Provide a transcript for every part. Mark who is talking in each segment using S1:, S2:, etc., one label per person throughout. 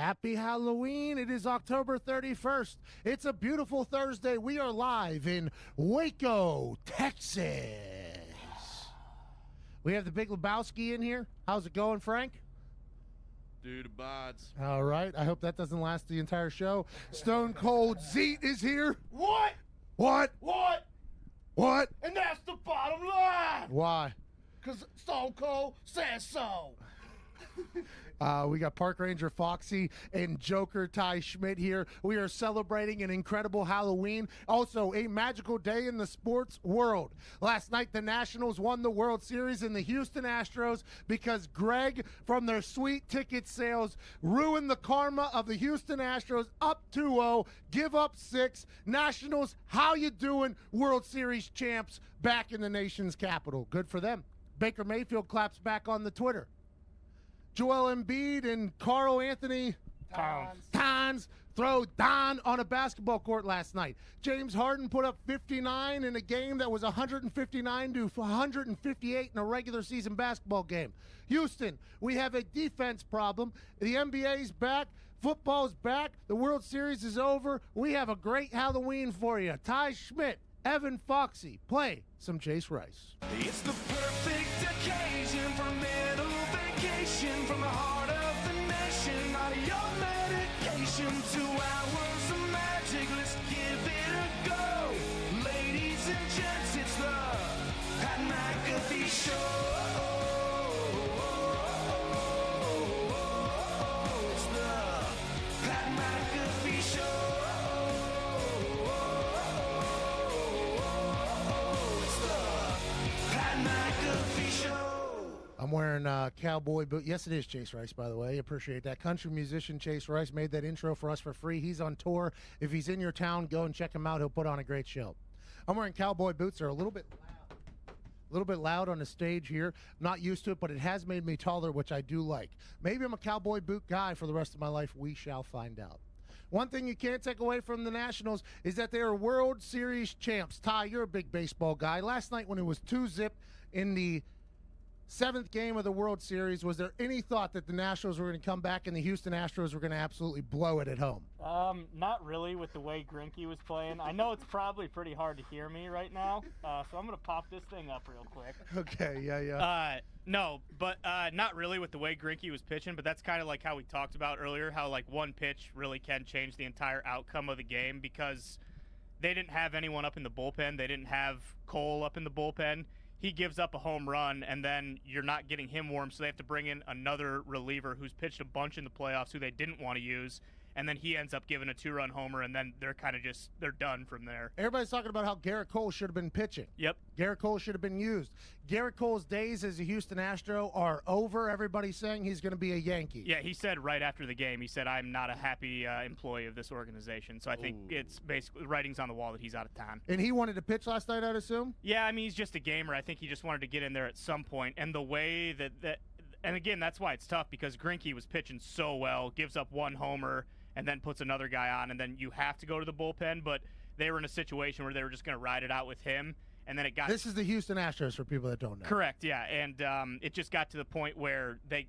S1: Happy Halloween. It is October 31st. It's a beautiful Thursday. We are live in Waco, Texas. We have the Big Lebowski in here. How's it going, Frank?
S2: Dude abides.
S1: All right. I hope that doesn't last the entire show. Stone Cold Zeet is here.
S3: What?
S1: What?
S3: What?
S1: What?
S3: And that's the bottom line.
S1: Why?
S3: Because Stone Cold says so.
S1: We got Park Ranger Foxy and Joker Ty Schmidt here. We are celebrating an incredible Halloween. Also, a magical day in the sports world. Last night, the Nationals won the World Series in the Houston Astros because Greg, from their sweet ticket sales, ruined the karma of the Houston Astros. Up 2-0, give up 6. Nationals, how you doing? World Series champs back in the nation's capital. Good for them. Baker Mayfield claps back on the Twitter. Joel Embiid and Carl Anthony Towns throw Don on a basketball court last night. James Harden put up 59 in a game that was 159 to 158 in a regular season basketball game. Houston, we have a defense problem. The NBA's back. Football's back. The World Series is over. We have a great Halloween for you. Ty Schmidt, Evan Foxy, play some Chase Rice.
S4: It's the perfect occasion for a middle vacation from the heart of the nation. Not your medication, 2 hours of magic. Let's give it a go. Ladies and gents, it's the Pat McAfee Show. It's the Pat McAfee Show.
S1: I'm wearing cowboy boot. Yes, it is Chase Rice, by the way. Appreciate that. Country musician Chase Rice made that intro for us for free. He's on tour. If he's in your town, go and check him out. He'll put on a great show. I'm wearing cowboy boots. They're a little bit loud on the stage here. I'm not used to it, but it has made me taller, which I do like. Maybe I'm a cowboy boot guy for the rest of my life. We shall find out. One thing you can't take away from the Nationals is that they are World Series champs. Ty, you're a big baseball guy. Last night when it was 2-0 in the 7th game of the World Series, was there any thought that the Nationals were going to come back and the Houston Astros were going to absolutely blow it at home?
S5: Not really with the way Greinke was playing. I know it's probably pretty hard to hear me right now, so I'm going to pop this thing up real quick.
S1: Okay, yeah.
S5: No, but not really with the way Greinke was pitching, but that's kind of like how we talked about earlier, how like one pitch really can change the entire outcome of the game because they didn't have anyone up in the bullpen. They didn't have Cole up in the bullpen. He gives up a home run, and then you're not getting him warm, so they have to bring in another reliever who's pitched a bunch in the playoffs who they didn't want to use, and then he ends up giving a 2-run homer, and then they're kind of just – they're done from there.
S1: Everybody's talking about how Garrett Cole should have been pitching.
S5: Yep.
S1: Garrett Cole should have been used. Garrett Cole's days as a Houston Astro are over. Everybody's saying he's going to be a Yankee.
S5: Yeah, he said right after the game, he said, I'm not a happy employee of this organization. So I think it's basically writing's on the wall that he's out of time.
S1: And he wanted to pitch last night, I'd assume?
S5: Yeah, I mean, he's just a gamer. I think he just wanted to get in there at some point. And the way that and again, that's why it's tough because Greinke was pitching so well, gives up one homer, and then puts another guy on, and then you have to go to the bullpen. But they were in a situation where they were just going to ride it out with him, and then it got.
S1: This is the Houston Astros for people that don't know.
S5: Correct, yeah, and it just got to the point where they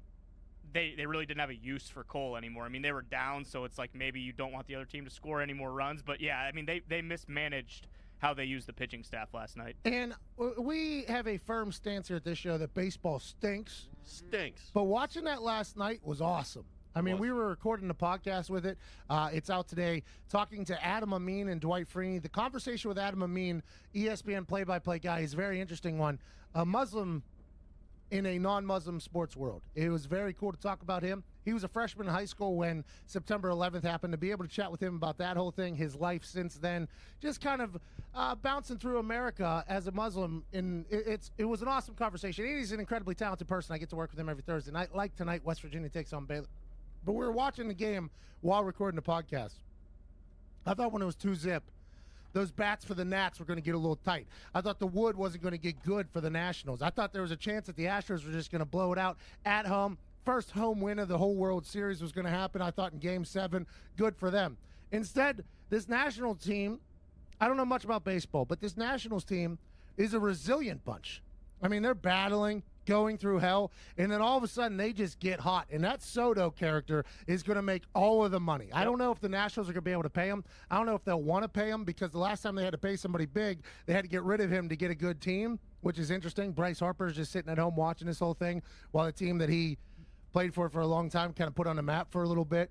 S5: really didn't have a use for Cole anymore. I mean, they were down, so it's like maybe you don't want the other team to score any more runs. But yeah, I mean, they mismanaged how they used the pitching staff last night.
S1: And we have a firm stance here at this show that baseball stinks.
S2: Stinks.
S1: But watching that last night was awesome. I mean, we were recording the podcast with it. It's out today. Talking to Adam Amin and Dwight Freeney. The conversation with Adam Amin, ESPN play-by-play guy, is a very interesting one. A Muslim in a non-Muslim sports world. It was very cool to talk about him. He was a freshman in high school when September 11th happened. To be able to chat with him about that whole thing, his life since then, just kind of bouncing through America as a Muslim. And it was an awesome conversation. He's an incredibly talented person. I get to work with him every Thursday night. Like tonight, West Virginia takes on Baylor. But we were watching the game while recording the podcast. I thought when it was 2-0, those bats for the Nats were going to get a little tight. I thought the wood wasn't going to get good for the Nationals. I thought there was a chance that the Astros were just going to blow it out at home. First home win of the whole World Series was going to happen, I thought, in Game 7. Good for them. Instead, this National team, I don't know much about baseball, but this Nationals team is a resilient bunch. I mean, they're battling going through hell, and then all of a sudden they just get hot. And that Soto character is going to make all of the money. I don't know if the Nationals are going to be able to pay him. I don't know if they'll want to pay him because the last time they had to pay somebody big, they had to get rid of him to get a good team, which is interesting. Bryce Harper is just sitting at home watching this whole thing while the team that he played for a long time, kind of put on the map for a little bit,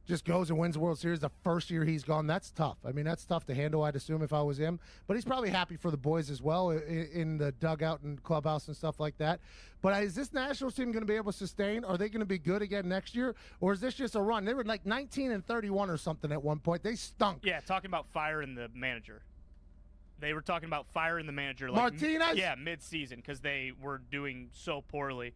S1: just goes and wins the World Series the first year he's gone. That's tough. I mean, that's tough to handle, I'd assume, if I was him. But he's probably happy for the boys as well in the dugout and clubhouse and stuff like that. But is this Nationals team going to be able to sustain? Are they going to be good again next year? Or is this just a run? They were like 19-31 or something at one point. They stunk.
S5: Yeah, talking about firing the manager. They were talking about firing the manager.
S1: Martinez?
S5: Yeah, mid-season because they were doing so poorly.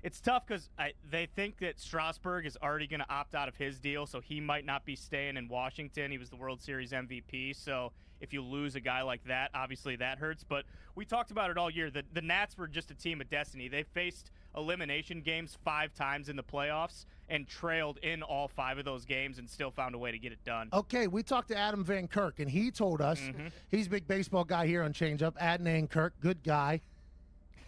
S5: It's tough because they think that Strasburg is already going to opt out of his deal, so he might not be staying in Washington. He was the World Series MVP, so if you lose a guy like that, obviously that hurts. But we talked about it all year. The Nats were just a team of destiny. They faced elimination games 5 times in the playoffs and trailed in all 5 of those games and still found a way to get it done.
S1: Okay, we talked to Adam Van Kirk, and he told us he's a big baseball guy here on Change Up. Adnan Kirk, good guy.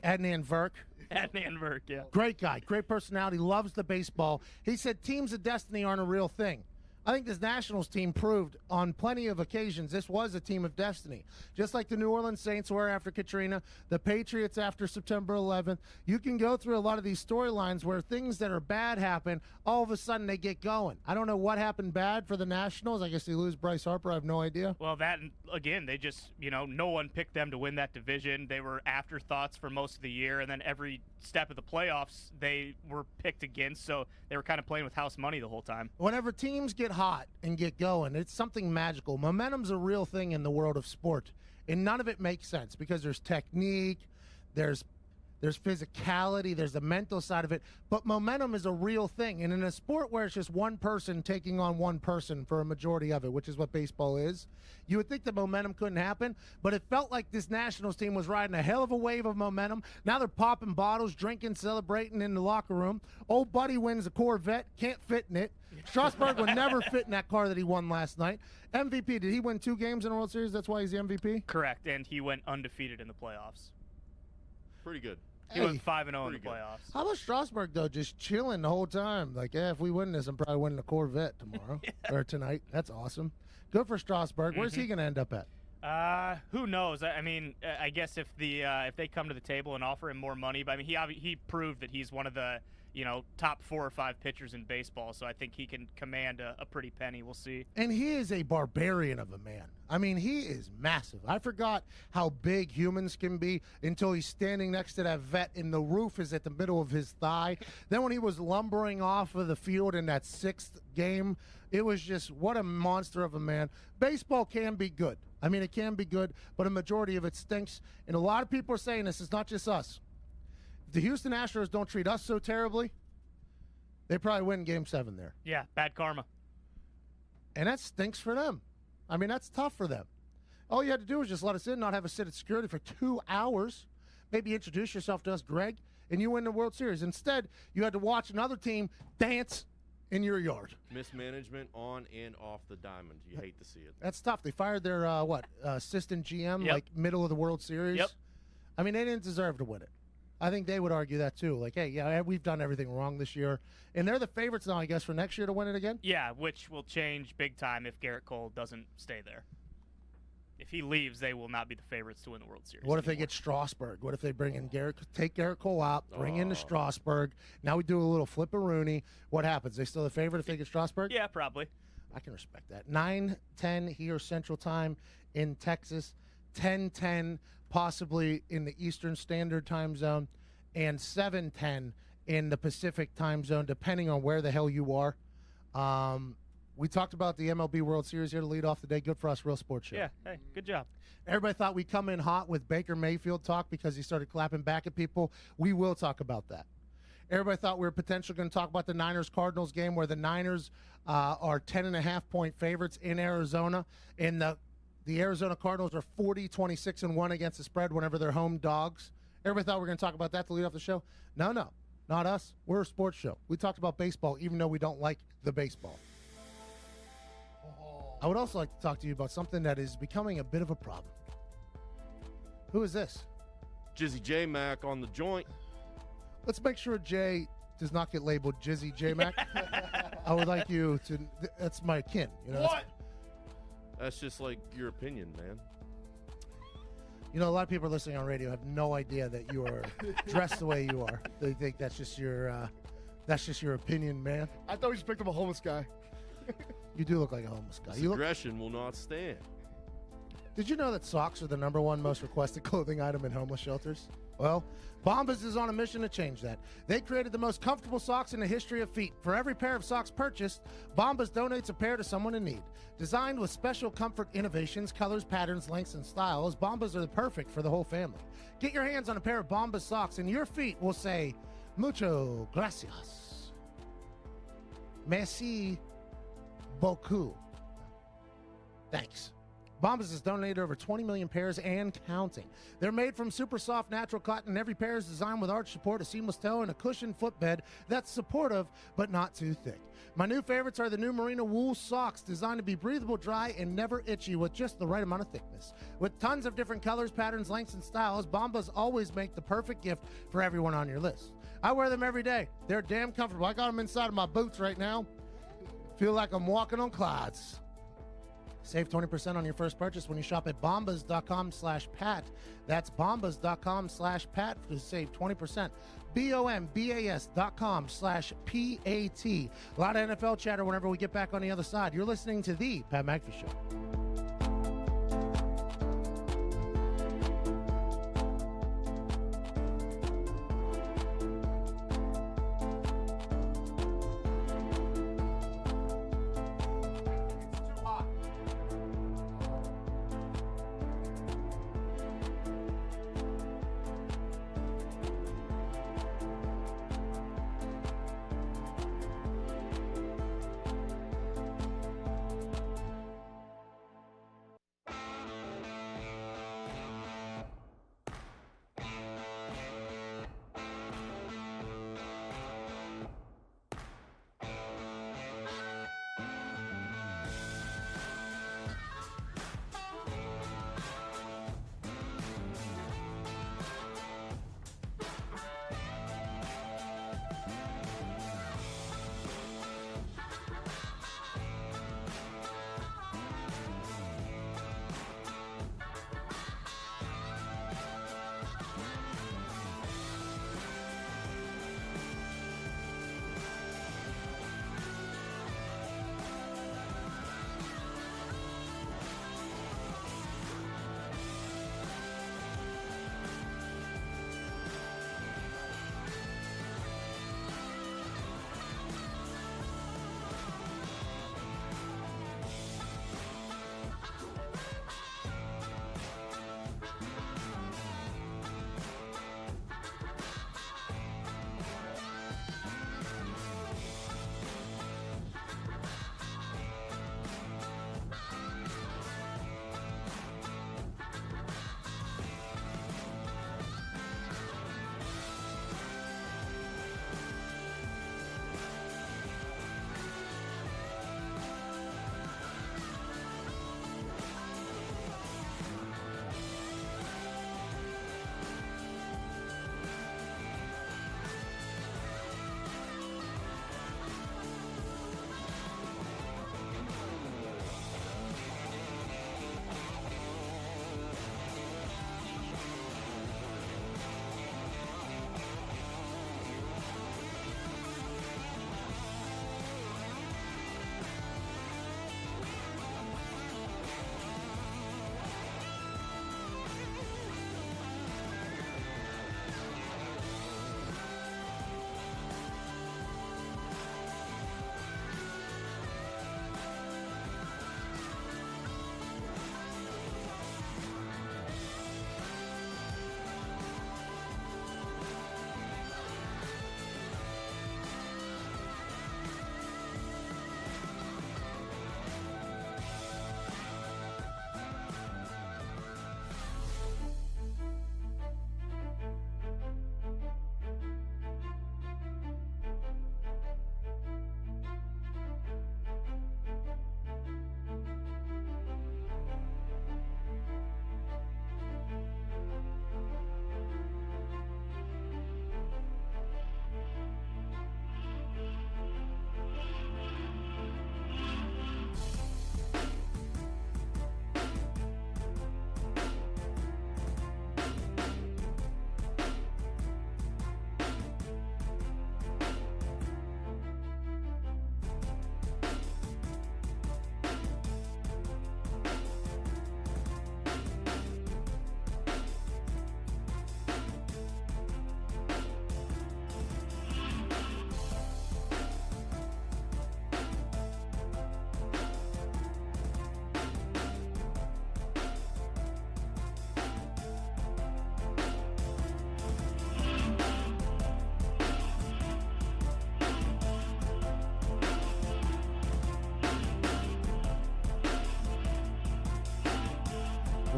S1: Adnan Verk.
S5: Adnan Verk, yeah.
S1: Great guy, great personality, loves the baseball. He said teams of destiny aren't a real thing. I think this Nationals team proved on plenty of occasions this was a team of destiny. Just like the New Orleans Saints were after Katrina, the Patriots after September 11th. You can go through a lot of these storylines where things that are bad happen, all of a sudden they get going. I don't know what happened bad for the Nationals. I guess they lose Bryce Harper. I have no idea.
S5: Well, that, again, they just, no one picked them to win that division. They were afterthoughts for most of the year, and then every step of the playoffs they were picked against, so they were kind of playing with house money the whole time.
S1: Whenever teams get hot and get going, it's something magical. Momentum's a real thing in the world of sport, and none of it makes sense because there's technique, there's physicality, there's the mental side of it, but momentum is a real thing. And in a sport where it's just one person taking on one person for a majority of it, which is what baseball is, you would think that momentum couldn't happen, but it felt like this Nationals team was riding a hell of a wave of momentum. Now they're popping bottles, drinking, celebrating in the locker room. Old buddy wins a Corvette, can't fit in it. Strasburg would never fit in that car that he won last night. MVP, did he win 2 games in a World Series? That's why he's the MVP?
S5: Correct, and he went undefeated in the playoffs.
S2: Pretty good.
S5: He went 5-0 in the
S2: Pretty good.
S5: playoffs.
S1: How about Strasburg, though, just chilling the whole time? Like, yeah, if we win this, I'm probably winning a Corvette tomorrow or tonight. That's awesome. Good for Strasburg. Where's he going to end up at?
S5: Who knows? I mean, I guess if they come to the table and offer him more money, but I mean, he proved that he's one of the top 4 or 5 pitchers in baseball, so I think he can command a pretty penny. We'll see.
S1: And he is a barbarian of a man. I mean, he is massive. I forgot how big humans can be until he's standing next to that vet and the roof is at the middle of his thigh. Then when he was lumbering off of the field in that 6th game, it was just what a monster of a man. Baseball can be good. I mean, it can be good, but a majority of it stinks. And a lot of people are saying this. It's not just us. If the Houston Astros don't treat us so terribly, they probably win Game 7 there.
S5: Yeah, bad karma.
S1: And that stinks for them. I mean, that's tough for them. All you had to do was just let us in, not have us sit at security for 2 hours, maybe introduce yourself to us, Greg, and you win the World Series. Instead, you had to watch another team dance in your yard.
S2: Mismanagement on and off the diamond. You hate to see it.
S1: That's tough. They fired their, assistant GM,
S5: Yep.
S1: like, middle of the World Series.
S5: Yep.
S1: I mean, they didn't deserve to win it. I think they would argue that, too. Like, hey, yeah, we've done everything wrong this year. And they're the favorites now, I guess, for next year to win it again?
S5: Yeah, which will change big time if Garrett Cole doesn't stay there. If he leaves, they will not be the favorites to win the World Series.
S1: What if they
S5: anymore.
S1: get Strasburg? What if they bring in take Garrett Cole out, bring in the Strasburg? Now we do a little flip-a-rooney. What happens? They still the favorite if they get Strasburg?
S5: Yeah, probably.
S1: I can respect that. 9:10 here Central Time in Texas, 10:10 possibly in the Eastern Standard Time Zone, and 7:10 in the Pacific Time Zone, depending on where the hell you are. We talked about the MLB World Series here to lead off the day. Good for us, Real Sports Show.
S5: Yeah, hey, good job.
S1: Everybody thought we'd come in hot with Baker Mayfield talk because he started clapping back at people. We will talk about that. Everybody thought we were potentially going to talk about the Niners-Cardinals game where the Niners are 10.5-point favorites in Arizona, and the Arizona Cardinals are 40-26-1 against the spread whenever they're home dogs. Everybody thought we were going to talk about that to lead off the show. No, not us. We're a sports show. We talked about baseball even though we don't like the baseball. I would also like to talk to you about something that is becoming a bit of a problem. Who is this?
S2: Jizzy J Mac on the joint.
S1: Let's make sure Jay does not get labeled Jizzy J-Mac. I would like you to, that's my kin. You know,
S3: What?
S2: That's just like your opinion, man.
S1: You know, a lot of people listening on radio have no idea that you are dressed the way you are. They think that's just your opinion, man.
S3: I thought we just picked up a homeless guy.
S1: You do look like a homeless guy.
S2: This
S1: You look,
S2: aggression will not stand.
S1: did you know that socks are the #1 most requested clothing item in homeless shelters? Well, Bombas is on a mission to change that. They created the most comfortable socks in the history of feet. For every pair of socks purchased, Bombas donates a pair to someone in need. Designed with special comfort innovations, colors, patterns, lengths, and styles, Bombas are the perfect for the whole family. Get your hands on a pair of Bombas socks and your feet will say, mucho gracias. Merci beaucoup. Thanks. Bombas has donated over 20 million pairs and counting. They're made from super soft natural cotton, and every pair is designed with arch support, a seamless toe, and a cushioned footbed that's supportive but not too thick. My new favorites are the new merino wool socks, designed to be breathable, dry, and never itchy with just the right amount of thickness. With tons of different colors, patterns, lengths, and styles, Bombas always make the perfect gift for everyone on your list. I wear them every day. They're damn comfortable. I got them inside of my boots right now. Feel like I'm walking on clouds. Save 20% on your first purchase when you shop at bombas.com/Pat. That's bombas.com/Pat to save 20%. BOMBAS.com/PAT. A lot of NFL chatter whenever we get back on the other side. You're listening to the Pat McAfee Show.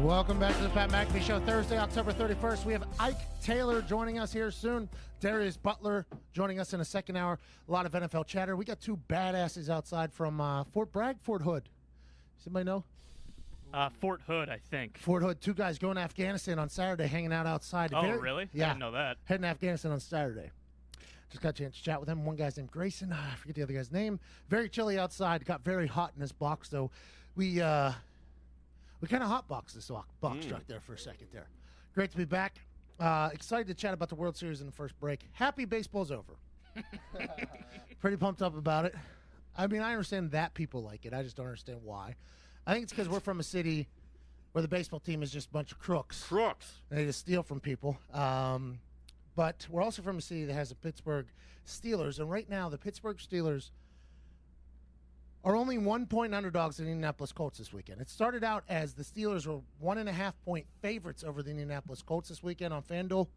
S1: Welcome back to the Pat McAfee Show. Thursday, October 31st. We have Ike Taylor joining us here soon. Darius Butler joining us in a second hour. A lot of NFL chatter. We got two badasses outside from Fort Bragg, Fort Hood. Does anybody know?
S5: Fort Hood, I think.
S1: Fort Hood. Two guys going to Afghanistan on Saturday, hanging out outside.
S5: Oh, really?
S1: Yeah.
S5: I didn't know that.
S1: Heading to Afghanistan on Saturday. Just got a chance to chat with him. One guy's named Grayson. I forget the other guy's name. Very chilly outside. Got very hot in this box, though. We kind of hotboxed this box truck there for a second there. Great to be back. Excited to chat about the World Series in the first break. Happy baseball's over. Pretty pumped up about it. I mean, I understand that people like it. I just don't understand why. I think it's because we're from a city where the baseball team is just a bunch of crooks. They just steal from people. But we're also from a city that has the Pittsburgh Steelers. And right now, the Pittsburgh Steelers are only 1-point underdogs in the Indianapolis Colts this weekend. It started out as the Steelers were 1.5-point favorites over the Indianapolis Colts this weekend on FanDuel.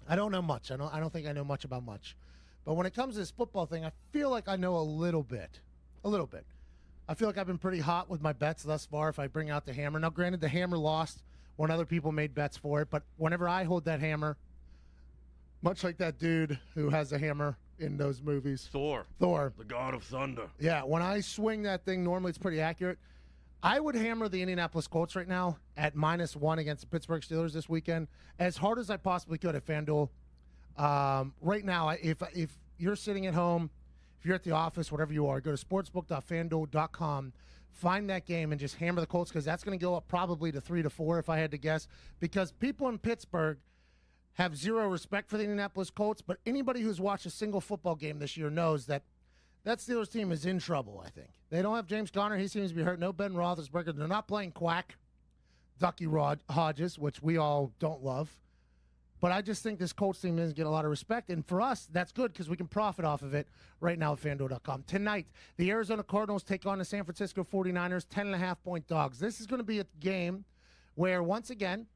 S1: I don't know much. I don't think I know much about much. But when it comes to this football thing, I feel like I know a little bit. A little bit. I feel like I've been pretty hot with my bets thus far if I bring out the hammer. Now, granted, the hammer lost when other people made bets for it. But whenever I hold that hammer, much like that dude who has a hammer in those movies.
S2: Thor.
S1: The
S2: God of Thunder.
S1: Yeah, when I swing that thing, normally it's pretty accurate. I would hammer the Indianapolis Colts right now at -1 against the Pittsburgh Steelers this weekend as hard as I possibly could at FanDuel. Right now, if you're sitting at home, if you're at the office, whatever you are, go to sportsbook.fanduel.com, find that game, and just hammer the Colts because that's going to go up probably to 3 to 4 if I had to guess. Because people in Pittsburgh have zero respect for the Indianapolis Colts, but anybody who's watched a single football game this year knows that that Steelers team is in trouble, I think. They don't have James Conner. He seems to be hurt. No Ben Roethlisberger. They're not playing Quack, Ducky Hodges, which we all don't love. But I just think this Colts team doesn't get a lot of respect. And for us, that's good because we can profit off of it right now at FanDuel.com. Tonight, the Arizona Cardinals take on the San Francisco 49ers, 10.5-point dogs. This is going to be a game where, once again,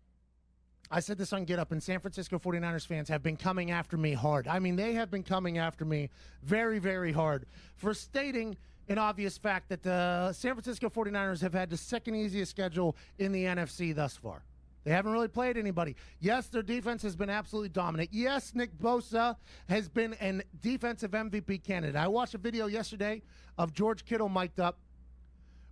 S1: I said this on Get Up, and San Francisco 49ers fans have been coming after me hard. I mean, they have been coming after me very, very hard for stating an obvious fact that the San Francisco 49ers have had the second easiest schedule in the NFC thus far. They haven't really played anybody. Yes, their defense has been absolutely dominant. Yes, Nick Bosa has been an defensive MVP candidate. I watched a video yesterday of George Kittle mic'd up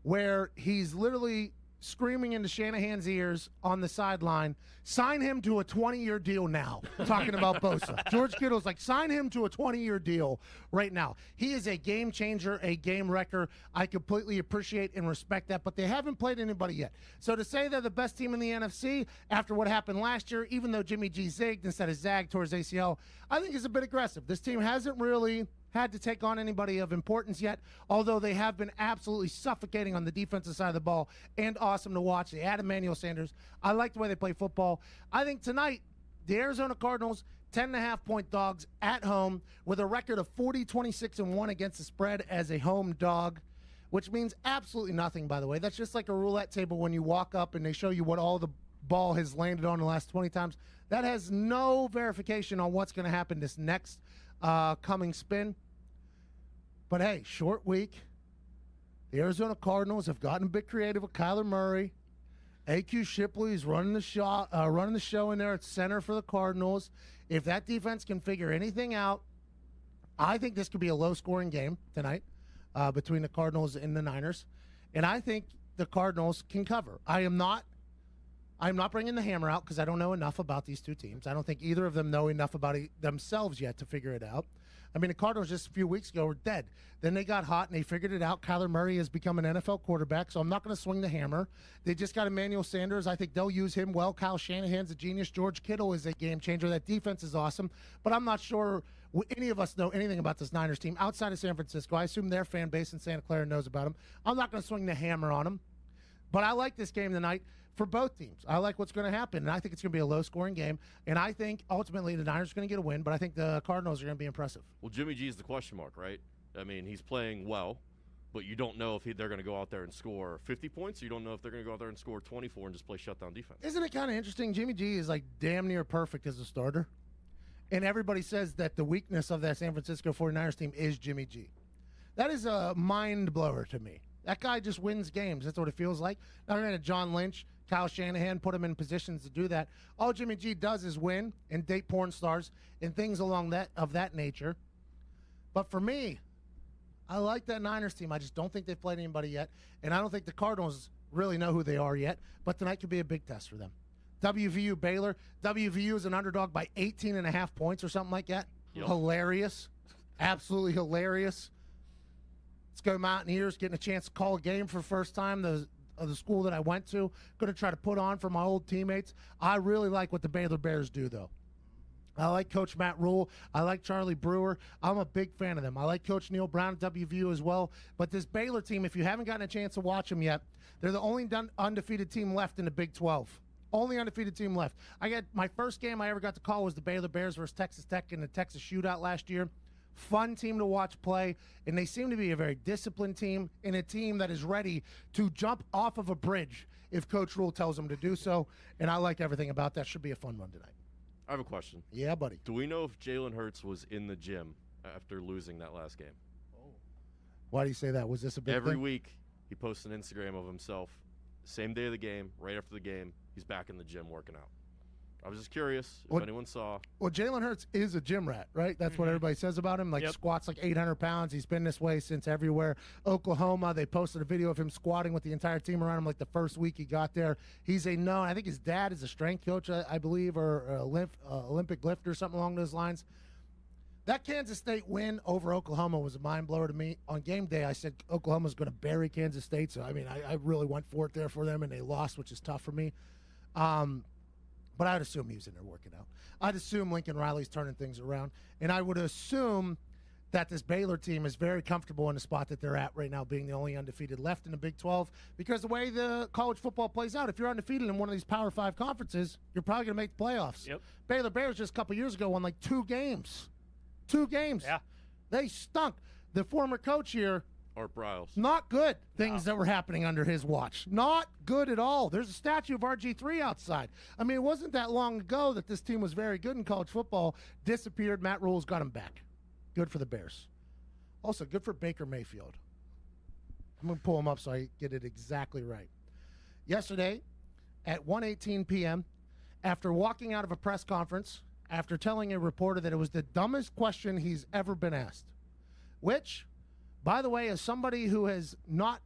S1: where he's literally screaming into Shanahan's ears on the sideline, sign him to a 20-year deal now, talking about Bosa. George Kittle's like, sign him to a 20-year deal right now. He is a game changer, a game wrecker. I completely appreciate and respect that, but they haven't played anybody yet. So to say they're the best team in the NFC after what happened last year, even though Jimmy G zigged instead of zagged towards ACL, I think is a bit aggressive. This team hasn't really had to take on anybody of importance yet, although they have been absolutely suffocating on the defensive side of the ball and awesome to watch. They add Emmanuel Sanders. I like the way they play football. I think tonight, the Arizona Cardinals, 10.5-point dogs at home with a record of 40-26-1 against the spread as a home dog, which means absolutely nothing, by the way. That's just like a roulette table when you walk up and they show you what all the ball has landed on the last 20 times. That has no verification on what's going to happen this next coming spin. But hey, short week. The Arizona Cardinals have gotten a bit creative with Kyler Murray. A.Q. Shipley is running the show in there at center for the Cardinals. If that defense can figure anything out, I think this could be a low-scoring game tonight between the Cardinals and the Niners. And I think the Cardinals can cover. I'm not bringing the hammer out because I don't know enough about these two teams. I don't think either of them know enough about themselves yet to figure it out. I mean, the Cardinals just a few weeks ago were dead. Then they got hot, and they figured it out. Kyler Murray has become an NFL quarterback, so I'm not going to swing the hammer. They just got Emmanuel Sanders. I think they'll use him well. Kyle Shanahan's a genius. George Kittle is a game changer. That defense is awesome. But I'm not sure any of us know anything about this Niners team outside of San Francisco. I assume their fan base in Santa Clara knows about them. I'm not going to swing the hammer on them. But I like this game tonight for both teams. I like what's going to happen, and I think it's going to be a low-scoring game. And I think, ultimately, the Niners are going to get a win, but I think the Cardinals are going to be impressive.
S2: Well, Jimmy G is the question mark, right? I mean, he's playing well, but you don't know if they're going to go out there and score 50 points, or you don't know if they're going to go out there and score 24 and just play shutdown defense.
S1: Isn't it kind of interesting? Jimmy G is like damn near perfect as a starter, and everybody says that the weakness of that San Francisco 49ers team is Jimmy G. That is a mind blower to me. That guy just wins games. That's what it feels like. Now, granted, John Lynch Kyle Shanahan put him in positions to do that. All Jimmy G does is win and date porn stars and things along that nature. But for me, I like that Niners team. I just don't think they've played anybody yet, and I don't think the Cardinals really know who they are yet. But tonight could be a big test for them. WVU Baylor. WVU is an underdog by 18.5 points or something like that.
S2: Yep.
S1: Hilarious. Absolutely hilarious. Let's go Mountaineers, getting a chance to call a game for the first time. The school that I went to, going to try to put on for my old teammates. I really like what the Baylor Bears do, though. I like Coach Matt Rule. I like Charlie Brewer. I'm a big fan of them. I like Coach Neil Brown at WVU as well. But this Baylor team, if you haven't gotten a chance to watch them yet, they're the only undefeated team left in the Big 12. Only undefeated team left. My first game I ever got to call was the Baylor Bears versus Texas Tech in the Texas Shootout last year. Fun team to watch play, and they seem to be a very disciplined team and a team that is ready to jump off of a bridge if Coach Rule tells them to do so, and I like everything about that. Should be a fun run tonight.
S2: I have a question.
S1: Yeah, buddy.
S2: Do we know if Jalen Hurts was in the gym after losing that last game?
S1: Why do you say that? Was this a big
S2: Every
S1: thing?
S2: week he posts an Instagram of himself. Same day of the game, right after the game, he's back in the gym working out. I was just curious if anyone saw.
S1: Well, Jalen Hurts is a gym rat, right? That's what everybody says about him. Like, squats like 800 pounds. He's been this way since everywhere. Oklahoma, they posted a video of him squatting with the entire team around him like the first week he got there. He's a known, I think his dad is a strength coach, I believe, or Olympic lifter, something along those lines. That Kansas State win over Oklahoma was a mind blower to me. On game day, I said Oklahoma's going to bury Kansas State. So, I mean, I really went for it there for them, and they lost, which is tough for me. But I'd assume he was in there working out. I'd assume Lincoln Riley's turning things around. And I would assume that this Baylor team is very comfortable in the spot that they're at right now, being the only undefeated left in the Big 12. Because the way the college football plays out, if you're undefeated in one of these Power 5 conferences, you're probably going to make the playoffs.
S5: Yep.
S1: Baylor Bears just a couple years ago won like 2 games. 2 games.
S5: Yeah.
S1: They stunk. The former coach here,
S2: Art Briles.
S1: not good things that were happening under his watch. Not good at all. There's a statue of RG3 outside. I mean, it wasn't that long ago that this team was very good in college football. Disappeared. Matt Rule's got him back. Good for the Bears. Also, good for Baker Mayfield. I'm going to pull him up so I get it exactly right. Yesterday at 1:18 p.m., after walking out of a press conference, after telling a reporter that it was the dumbest question he's ever been asked, which, by the way, as somebody who has not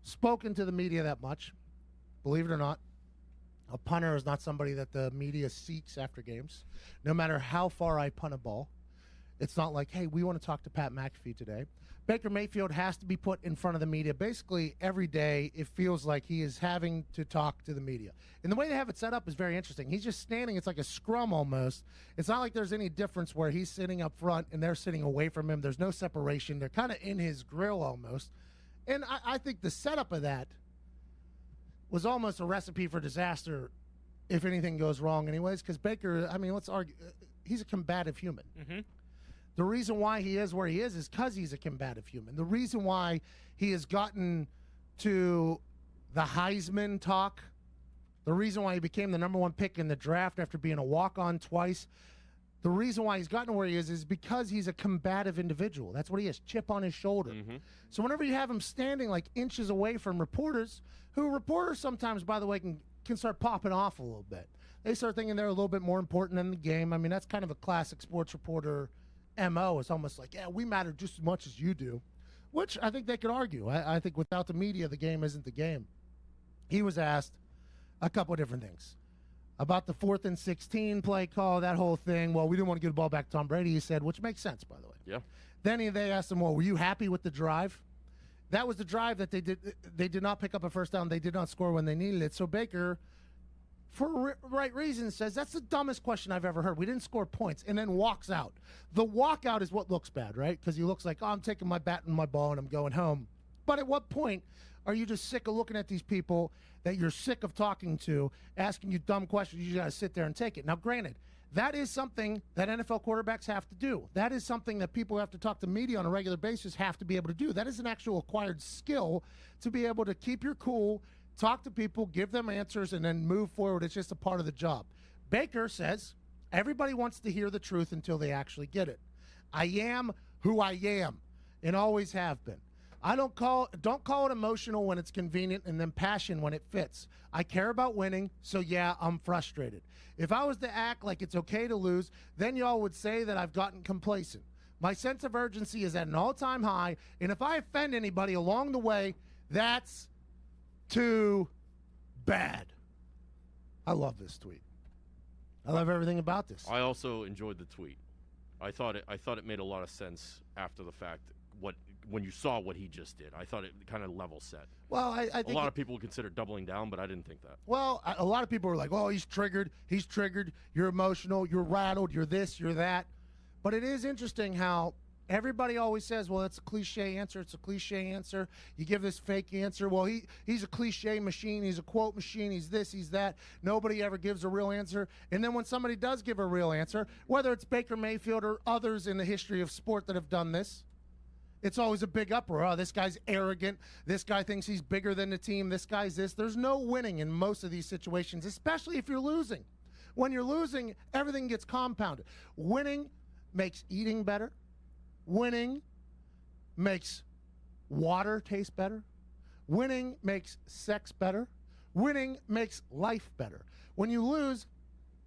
S1: spoken to the media that much, believe it or not, a punter is not somebody that the media seeks after games. No matter how far I punt a ball, it's not like, hey, we want to talk to Pat McAfee today. Baker Mayfield has to be put in front of the media. Basically, every day it feels like he is having to talk to the media. And the way they have it set up is very interesting. He's just standing. It's like a scrum almost. It's not like there's any difference where he's sitting up front and they're sitting away from him. There's no separation. They're kind of in his grill almost. And I think the setup of that was almost a recipe for disaster if anything goes wrong anyways, because Baker, I mean, let's argue, he's a combative human.
S5: Mm-hmm.
S1: The reason why he is where he is because he's a combative human. The reason why he has gotten to the Heisman talk, the reason why he became the #1 pick in the draft after being a walk-on twice, the reason why he's gotten where he is because he's a combative individual. That's what he is, chip on his shoulder.
S2: Mm-hmm.
S1: So whenever you have him standing like inches away from reporters, who reporters sometimes, by the way, can start popping off a little bit. They start thinking they're a little bit more important than the game. I mean, that's kind of a classic sports reporter MO. It's almost like, yeah, we matter just as much as you do, which I think they could argue. I think without the media, the game isn't the game. He was asked a couple of different things about the 4th and 16 play call, that whole thing. Well, we didn't want to give the ball back to Tom Brady, he said, which makes sense, by the way.
S2: Yeah.
S1: Then they asked him, well, were you happy with the drive? That was the drive that they did not pick up a first down. They did not score when they needed it. So Baker, for right reasons, says that's the dumbest question I've ever heard. We didn't score points, and then walks out. The walkout is what looks bad, right? Because he looks like, oh, I'm taking my bat and my ball and I'm going home. But at what point are you just sick of looking at these people that you're sick of talking to, asking you dumb questions? You got to sit there and take it. Now, granted, that is something that NFL quarterbacks have to do. That is something that people who have to talk to media on a regular basis have to be able to do. That is an actual acquired skill to be able to keep your cool, talk to people, give them answers, and then move forward. It's just a part of the job. Baker says everybody wants to hear the truth until they actually get it. I am who I am and always have been. Don't call it emotional when it's convenient and then passion when it fits. I care about winning, so yeah, I'm frustrated. If I was to act like it's okay to lose, then y'all would say that I've gotten complacent. My sense of urgency is at an all-time high, and if I offend anybody along the way, that's too bad. I love this tweet. I love everything about this.
S2: I also enjoyed the tweet. I thought it made a lot of sense after the fact. When you saw what he just did, I thought it kind of level set.
S1: Well, I think
S2: a lot of people would consider doubling down, but I didn't think that.
S1: Well, a lot of people were like, "Oh, he's triggered. He's triggered. You're emotional. You're rattled. You're this. You're that." But it is interesting how everybody always says, "Well, it's a cliche answer. It's a cliche answer." You give this fake answer. Well, he's a cliche machine. He's a quote machine. He's this. He's that. Nobody ever gives a real answer. And then when somebody does give a real answer, whether it's Baker Mayfield or others in the history of sport that have done this, it's always a big uproar. Oh, this guy's arrogant. This guy thinks he's bigger than the team. This guy's this. There's no winning in most of these situations, especially if you're losing. When you're losing, everything gets compounded. Winning makes eating better. Winning makes water taste better. Winning makes sex better. Winning makes life better. When you lose,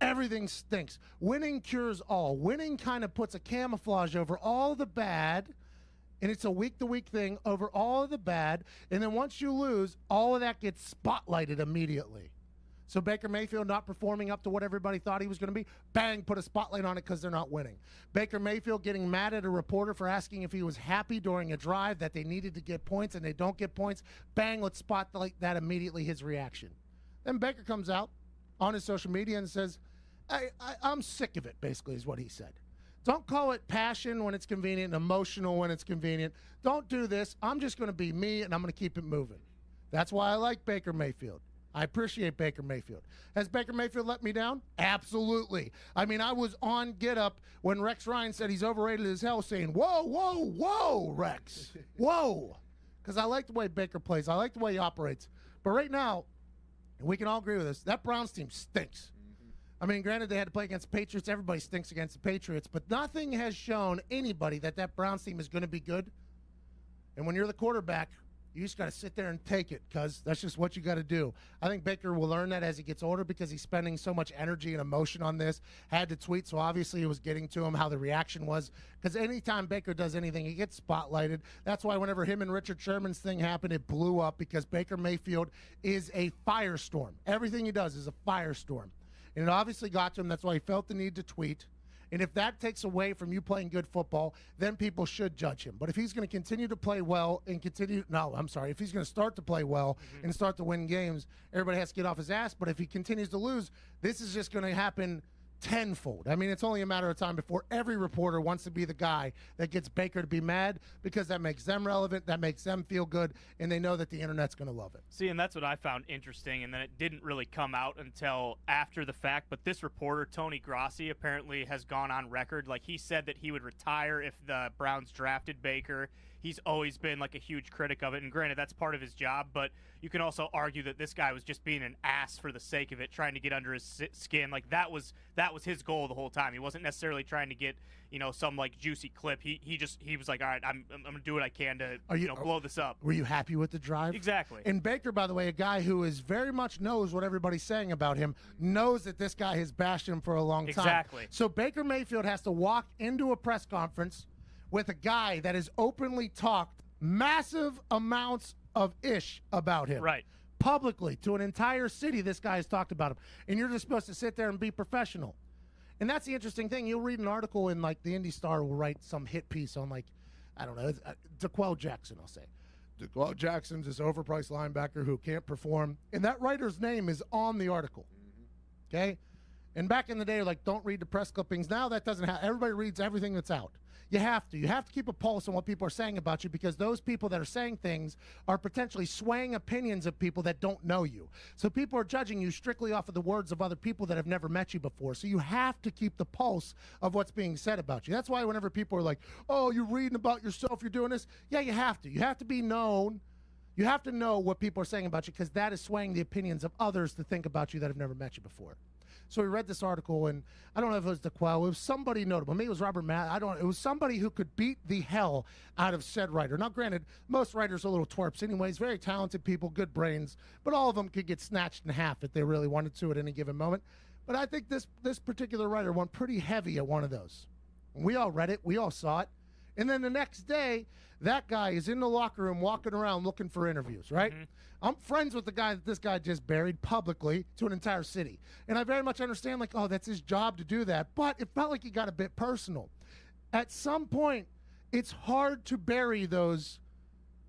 S1: everything stinks. Winning cures all. Winning kind of puts a camouflage over all the bad, and it's a week-to-week thing over all of the bad, and then once you lose, all of that gets spotlighted immediately. So Baker Mayfield not performing up to what everybody thought he was going to be, bang, put a spotlight on it because they're not winning. Baker Mayfield getting mad at a reporter for asking if he was happy during a drive that they needed to get points and they don't get points, bang, let's spotlight that immediately, his reaction. Then Baker comes out on his social media and says, I'm sick of it, basically, is what he said. Don't call it passion when it's convenient and emotional when it's convenient. Don't do this. I'm just going to be me, and I'm going to keep it moving. That's why I like Baker Mayfield. I appreciate Baker Mayfield. Has Baker Mayfield let me down? Absolutely. I mean, I was on Get Up when Rex Ryan said he's overrated as hell, saying, whoa, whoa, whoa, Rex. Whoa. Because I like the way Baker plays. I like the way he operates. But right now, and we can all agree with this, that Browns team stinks. I mean, granted, they had to play against the Patriots. Everybody stinks against the Patriots. But nothing has shown anybody that Browns team is going to be good. And when you're the quarterback, you just got to sit there and take it because that's just what you got to do. I think Baker will learn that as he gets older because he's spending so much energy and emotion on this. Had to tweet, so obviously it was getting to him how the reaction was. Because anytime Baker does anything, he gets spotlighted. That's why whenever him and Richard Sherman's thing happened, it blew up because Baker Mayfield is a firestorm. Everything he does is a firestorm. And it obviously got to him. That's why he felt the need to tweet. And if that takes away from you playing good football, then people should judge him. But if he's going to continue to play well and if he's going to start to play well and start to win games, everybody has to get off his ass. But if he continues to lose, this is just going to happen tenfold. I mean, it's only a matter of time before every reporter wants to be the guy that gets Baker to be mad because that makes them relevant, that makes them feel good, and they know that the internet's going to love it.
S5: See, and that's what I found interesting, and then it didn't really come out until after the fact, but this reporter, Tony Grossi, apparently has gone on record. Like, he said that he would retire if the Browns drafted Baker. He's always been like a huge critic of it, and granted, that's part of his job, but you can also argue that this guy was just being an ass for the sake of it, trying to get under his skin. Like, that was his goal the whole time. He wasn't necessarily trying to get, some like juicy clip. He was like, all right, I'm gonna do what I can to blow this up.
S1: Were you happy with the drive?
S5: Exactly.
S1: And Baker, by the way, a guy who is very much knows what everybody's saying about him, knows that this guy has bashed him for a long time.
S5: Exactly.
S1: So Baker Mayfield has to walk into a press conference with a guy that has openly talked massive amounts of ish about him.
S5: Right.
S1: Publicly to an entire city, this guy has talked about him. And you're just supposed to sit there and be professional. And that's the interesting thing. You'll read an article in, like, the Indy Star will write some hit piece on, like, I don't know, DeQuell Jackson, I'll say. DeQuell Jackson's this overpriced linebacker who can't perform. And that writer's name is on the article. Okay? And back in the day, like, don't read the press clippings. Now that doesn't happen. Everybody reads everything that's out. You have to. You have to keep a pulse on what people are saying about you because those people that are saying things are potentially swaying opinions of people that don't know you. So people are judging you strictly off of the words of other people that have never met you before. So you have to keep the pulse of what's being said about you. That's why whenever people are like, oh, you're reading about yourself, you're doing this. Yeah, you have to. You have to be known. You have to know what people are saying about you because that is swaying the opinions of others to think about you that have never met you before. So we read this article, and I don't know if it was DeQuell. It was somebody notable. Maybe it was Robert Matt. I don't know. It was somebody who could beat the hell out of said writer. Now, granted, most writers are little twerps anyways, very talented people, good brains, but all of them could get snatched in half if they really wanted to at any given moment. But I think this particular writer went pretty heavy at one of those. We all read it. We all saw it. And then the next day, that guy is in the locker room walking around looking for interviews, right? Mm-hmm. I'm friends with the guy that this guy just buried publicly to an entire city. And I very much understand, like, oh, that's his job to do that. But it felt like he got a bit personal. At some point, it's hard to bury those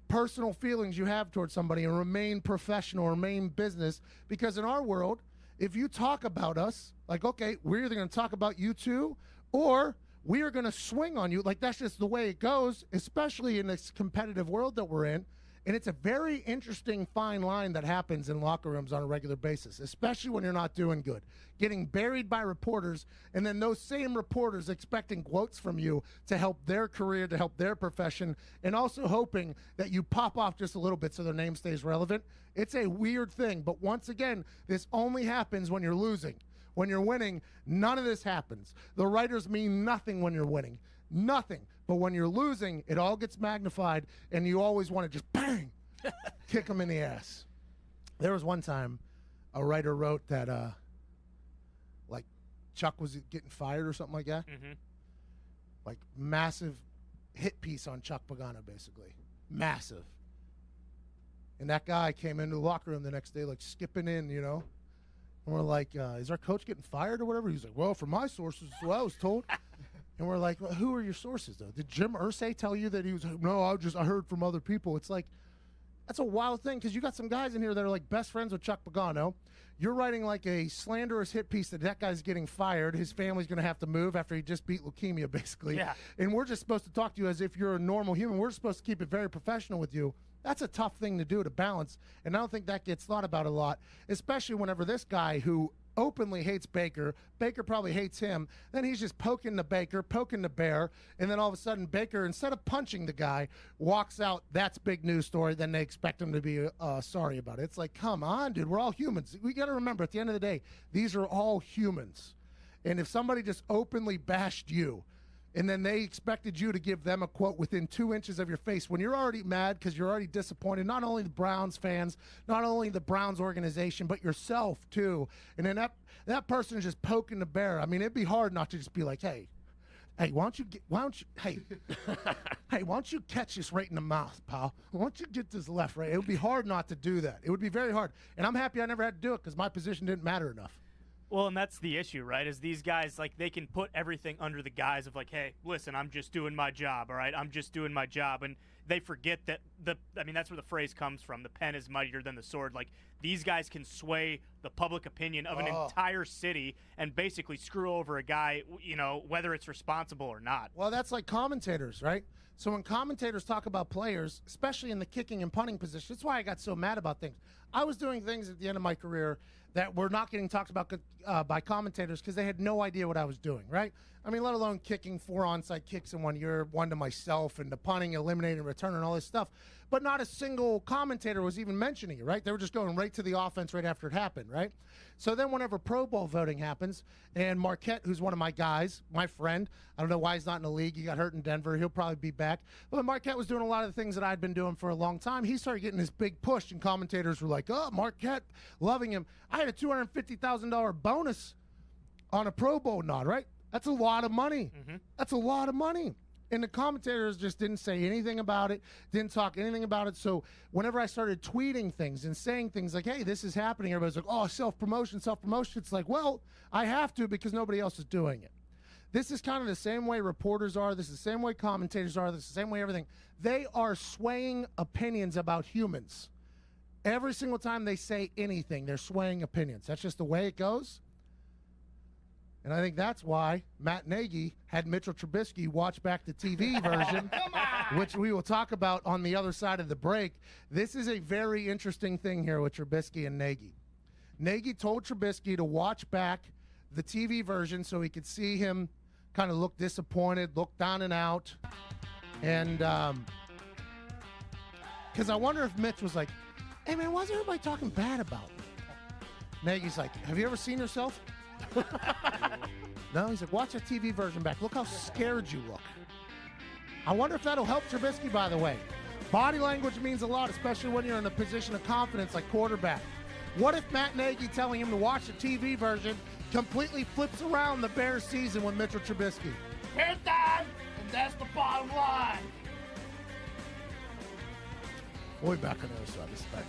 S1: personal feelings you have towards somebody and remain professional, remain business. Because in our world, if you talk about us, like, okay, we're either going to talk about you too, or we are going to swing on you. Like, that's just the way it goes, especially in this competitive world that we're in. And it's a very interesting fine line that happens in locker rooms on a regular basis, especially when you're not doing good. Getting buried by reporters, and then those same reporters expecting quotes from you to help their career, to help their profession, and also hoping that you pop off just a little bit so their name stays relevant. It's a weird thing. But once again, this only happens when you're losing. When you're winning, none of this happens. The writers mean nothing when you're winning. Nothing. But when you're losing, it all gets magnified, and you always want to just bang, kick them in the ass. There was one time a writer wrote that, like, Chuck was getting fired or something like that. Mm-hmm. Like, massive hit piece on Chuck Pagano, basically. Massive. And that guy came into the locker room the next day, like, skipping in, you know. And we're like, is our coach getting fired or whatever? He's like, well, from my sources, that's what I was told. And we're like, well, who are your sources, though? Did Jim Irsay tell you that he was, no, I heard from other people. It's like, that's a wild thing, because you got some guys in here that are like best friends with Chuck Pagano. You're writing like a slanderous hit piece that guy's getting fired. His family's going to have to move after he just beat leukemia, basically. Yeah. And we're just supposed to talk to you as if you're a normal human. We're supposed to keep it very professional with you. That's a tough thing to do, to balance, and I don't think that gets thought about a lot, especially whenever this guy who openly hates Baker probably hates him, then he's just poking the bear, and then all of a sudden Baker, instead of punching the guy, walks out. That's big news story. Then they expect him to be sorry about it. It's like, come on, dude, we're all humans. We got to remember, at the end of the day, these are all humans, and if somebody just openly bashed you, and then they expected you to give them a quote within 2 inches of your face when you're already mad because you're already disappointed, not only the Browns fans, not only the Browns organization, but yourself too. And then that person is just poking the bear. I mean, it'd be hard not to just be like, hey, why don't you catch this right in the mouth, pal? Why don't you get this left right? It would be hard not to do that. It would be very hard. And I'm happy I never had to do it because my position didn't matter enough.
S5: Well, and that's the issue, right? Is these guys, like, they can put everything under the guise of, like, hey, listen, I'm just doing my job, all right? I'm just doing my job. And they forget that that's where the phrase comes from. The pen is mightier than the sword. Like, these guys can sway the public opinion of an entire city and basically screw over a guy, you know, whether it's responsible or not.
S1: Well, that's like commentators, right? So when commentators talk about players, especially in the kicking and punting position, that's why I got so mad about things. I was doing things at the end of my career that were not getting talked about by commentators because they had no idea what I was doing, right? I mean, let alone kicking 4 onside kicks in 1 year, 1 to myself, and the punting, eliminating, return, and all this stuff. But not a single commentator was even mentioning it, right? They were just going right to the offense right after it happened, right? So then whenever Pro Bowl voting happens, and Marquette, who's one of my guys, my friend, I don't know why he's not in the league. He got hurt in Denver. He'll probably be back. But Marquette was doing a lot of the things that I'd been doing for a long time. He started getting this big push, and commentators were like, oh, Marquette, loving him. I had a $250,000 bonus on a Pro Bowl nod, right? That's a lot of money. Mm-hmm. That's a lot of money. And the commentators just didn't say anything about it, didn't talk anything about it. So whenever I started tweeting things and saying things like, hey, this is happening, everybody's like, oh, self-promotion. It's like, well, I have to because nobody else is doing it. This is kind of the same way reporters are. This is the same way commentators are. This is the same way everything. They are swaying opinions about humans. Every single time they say anything, they're swaying opinions. That's just the way it goes. And I think that's why Matt Nagy had Mitchell Trubisky watch back the TV version, which we will talk about on the other side of the break. This is a very interesting thing here with Trubisky and Nagy. Nagy told Trubisky to watch back the TV version so he could see him kind of look disappointed, look down and out. And because I wonder if Mitch was like, hey, man, why is everybody talking bad about me? Nagy's like, have you ever seen yourself? No, he's like, watch the TV version back. Look how scared you look. I wonder if that'll help Trubisky, by the way. Body language means a lot, especially when you're in a position of confidence like quarterback. What if Matt Nagy telling him to watch the TV version completely flips around the Bears season with Mitchell Trubisky?
S3: We're done, and that's the bottom line.
S1: We'll be back on the other side of this thing.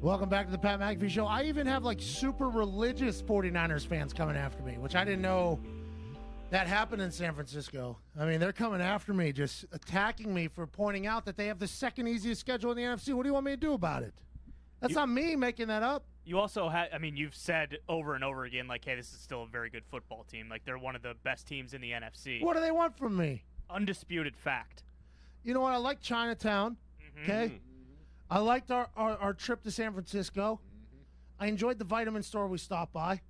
S1: Welcome back to the Pat McAfee Show. I even have like super religious 49ers fans coming after me, which I didn't know that happened in San Francisco. I mean, they're coming after me, just attacking me for pointing out that they have the second easiest schedule in the NFC. What do you want me to do about it? That's not me making that up.
S5: You also had, I mean, you've said over and over again, like, hey, this is still a very good football team. Like, they're one of the best teams in the NFC.
S1: What do they want from me?
S5: Undisputed fact.
S1: You know what? I like Chinatown, okay? I liked our trip to San Francisco. I enjoyed the vitamin store we stopped by.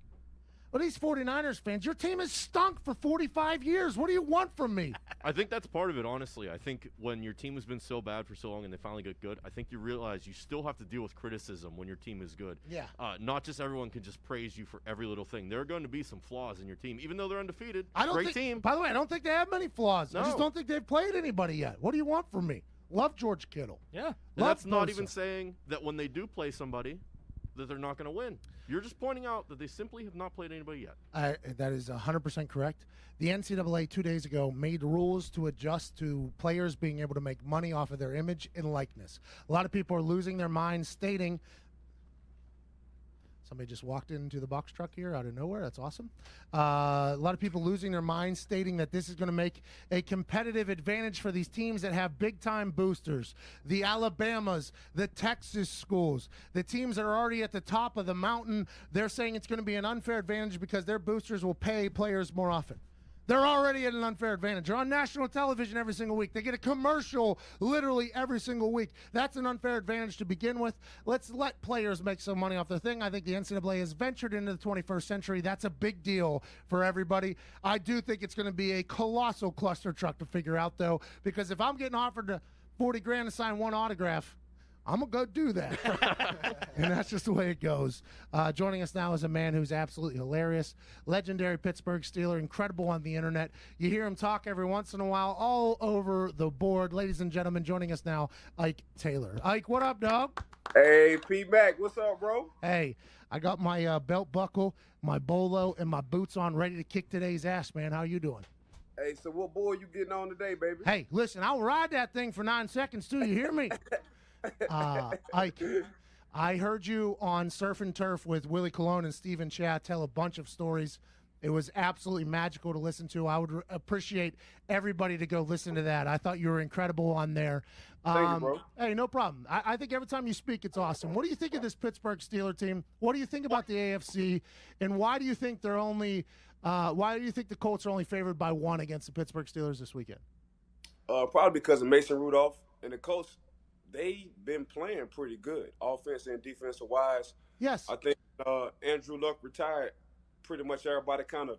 S1: But these 49ers fans, your team has stunk for 45 years. What do you want from me?
S2: I think that's part of it, honestly. I think when your team has been so bad for so long and they finally get good, I think you realize you still have to deal with criticism when your team is good.
S1: Yeah.
S2: Not just everyone can just praise you for every little thing. There are going to be some flaws in your team, even though they're undefeated. Great team.
S1: By the way, I don't think they have many flaws.
S2: No.
S1: I just don't think they've played anybody yet. What do you want from me? Love George Kittle.
S5: Yeah.
S2: And that's not even saying that when they do play somebody that they're not going to win. You're just pointing out that they simply have not played anybody yet.
S1: That is 100% correct. The NCAA 2 days ago made rules to adjust to players being able to make money off of their image and likeness. A lot of people are losing their minds stating – somebody just walked into the box truck here out of nowhere. That's awesome. A lot of people losing their minds stating that this is going to make a competitive advantage for these teams that have big-time boosters. The Alabamas, the Texas schools, the teams that are already at the top of the mountain, they're saying it's going to be an unfair advantage because their boosters will pay players more often. They're already at an unfair advantage. They're on national television every single week. They get a commercial literally every single week. That's an unfair advantage to begin with. Let's let players make some money off the thing. I think the NCAA has ventured into the 21st century. That's a big deal for everybody. I do think it's going to be a colossal cluster truck to figure out, though, because if I'm getting offered $40,000 to sign one autograph, I'm going to go do that. And that's just the way it goes. Joining us now is a man who's absolutely hilarious. Legendary Pittsburgh Steeler, incredible on the internet. You hear him talk every once in a while all over the board. Ladies and gentlemen, joining us now, Ike Taylor. Ike, what up, dog?
S6: Hey, P-Mac, what's up, bro?
S1: Hey, I got my belt buckle, my bolo, and my boots on, ready to kick today's ass, man. How you doing?
S6: Hey, so what boy you getting on today, baby?
S1: Hey, listen, I'll ride that thing for 9 seconds, too. You hear me? Ike, I heard you on Surf and Turf with Willie Colon and Steven Chat tell a bunch of stories. It was absolutely magical to listen to. I would appreciate everybody to go listen to that. I thought you were incredible on there.
S6: Thank you, bro.
S1: Hey, no problem. I think every time you speak, it's awesome. What do you think of this Pittsburgh Steeler team? What do you think about the AFC? And why do you think they're only why do you think the Colts are only favored by 1 against the Pittsburgh Steelers this weekend?
S6: Probably because of Mason Rudolph and the Colts. They've been playing pretty good, offense and defensive wise.
S1: Yes.
S6: I think Andrew Luck retired. Pretty much everybody kind of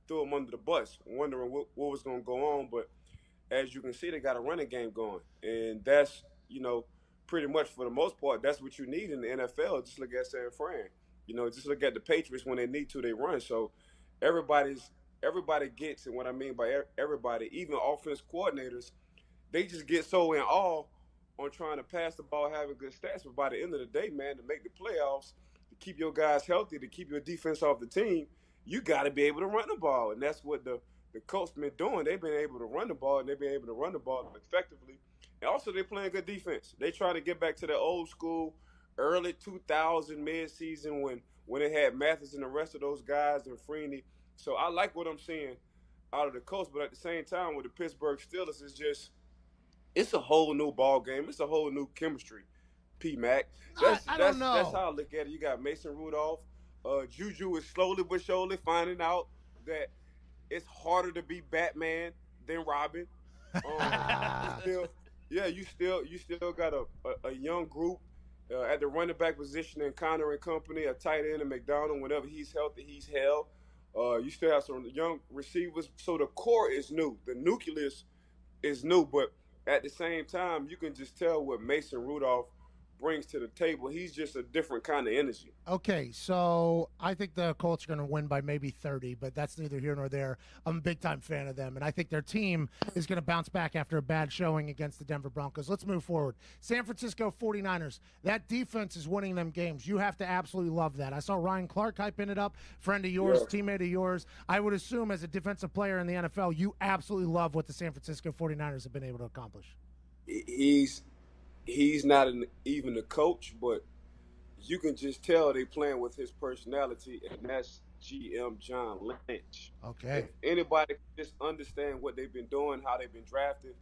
S6: threw him under the bus, wondering what was going to go on. But as you can see, they got a running game going. And that's, pretty much for the most part, that's what you need in the NFL. Just look at San Fran. Just look at the Patriots when they need to, they run. So everybody gets, and what I mean by everybody, even offense coordinators, they just get so in awe on trying to pass the ball, having good stats. But by the end of the day, man, to make the playoffs, to keep your guys healthy, to keep your defense off the team, you got to be able to run the ball. And that's what the Colts been doing. They've been able to run the ball, and they've been able to run the ball effectively. And also, they're playing good defense. They trying to get back to the old school, early 2000 mid-season when they had Mathis and the rest of those guys and Freeney. So I like what I'm seeing out of the Colts. But at the same time, with the Pittsburgh Steelers, it's a whole new ball game. It's a whole new chemistry, P-Mac.
S1: I don't know.
S6: That's how I look at it. You got Mason Rudolph. Juju is slowly but surely finding out that it's harder to be Batman than Robin. You still got a young group at the running back position in Connor and company, a tight end in McDonald. Whenever he's healthy, he's held. You still have some young receivers. So the core is new. The nucleus is new, but at the same time, you can just tell what Mason Rudolph brings to the table. He's just a different kind of energy.
S1: Okay, so I think the Colts are going to win by maybe 30, but that's neither here nor there. I'm a big-time fan of them, and I think their team is going to bounce back after a bad showing against the Denver Broncos. Let's move forward. San Francisco 49ers, that defense is winning them games. You have to absolutely love that. I saw Ryan Clark hyping it up, friend of yours, teammate of yours. I would assume as a defensive player in the NFL, you absolutely love what the San Francisco 49ers have been able to accomplish.
S6: He's not even a coach, but you can just tell they playing with his personality, and that's GM John Lynch. If
S1: Okay.
S6: anybody can just understand what they've been doing, how they've been drafted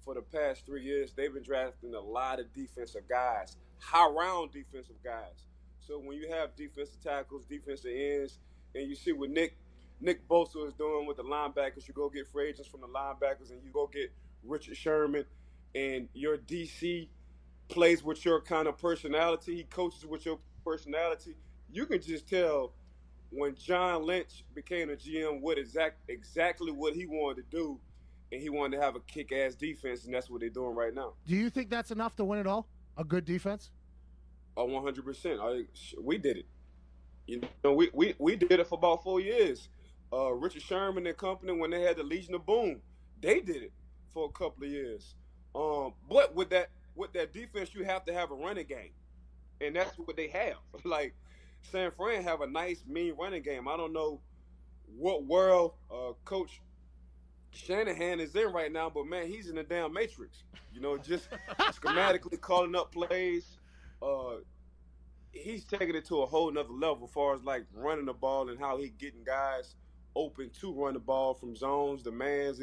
S6: for the past 3 years, they've been drafting a lot of defensive guys, high round defensive guys. So when you have defensive tackles, defensive ends, and you see what Nick Bosa is doing with the linebackers, you go get free agents from the linebackers, and you go get Richard Sherman, and your DC plays with your kind of personality. He coaches with your personality. You can just tell when John Lynch became a GM what exactly what he wanted to do, and he wanted to have a kick-ass defense, and that's what they're doing right now.
S1: Do you think that's enough to win it all? A good defense?
S6: Oh, 100%. We did it. You know, we did it for about 4 years. Richard Sherman and company, when they had the Legion of Boom, they did it for a couple of years. But with that defense, you have to have a running game, and that's what they have. Like San Fran have a nice, mean running game. I don't know what world Coach Shanahan is in right now, but man, he's in the damn matrix. You know, just schematically calling up plays. He's taking it to a whole nother level as far as like running the ball and how he getting guys open to run the ball from zones, the mans.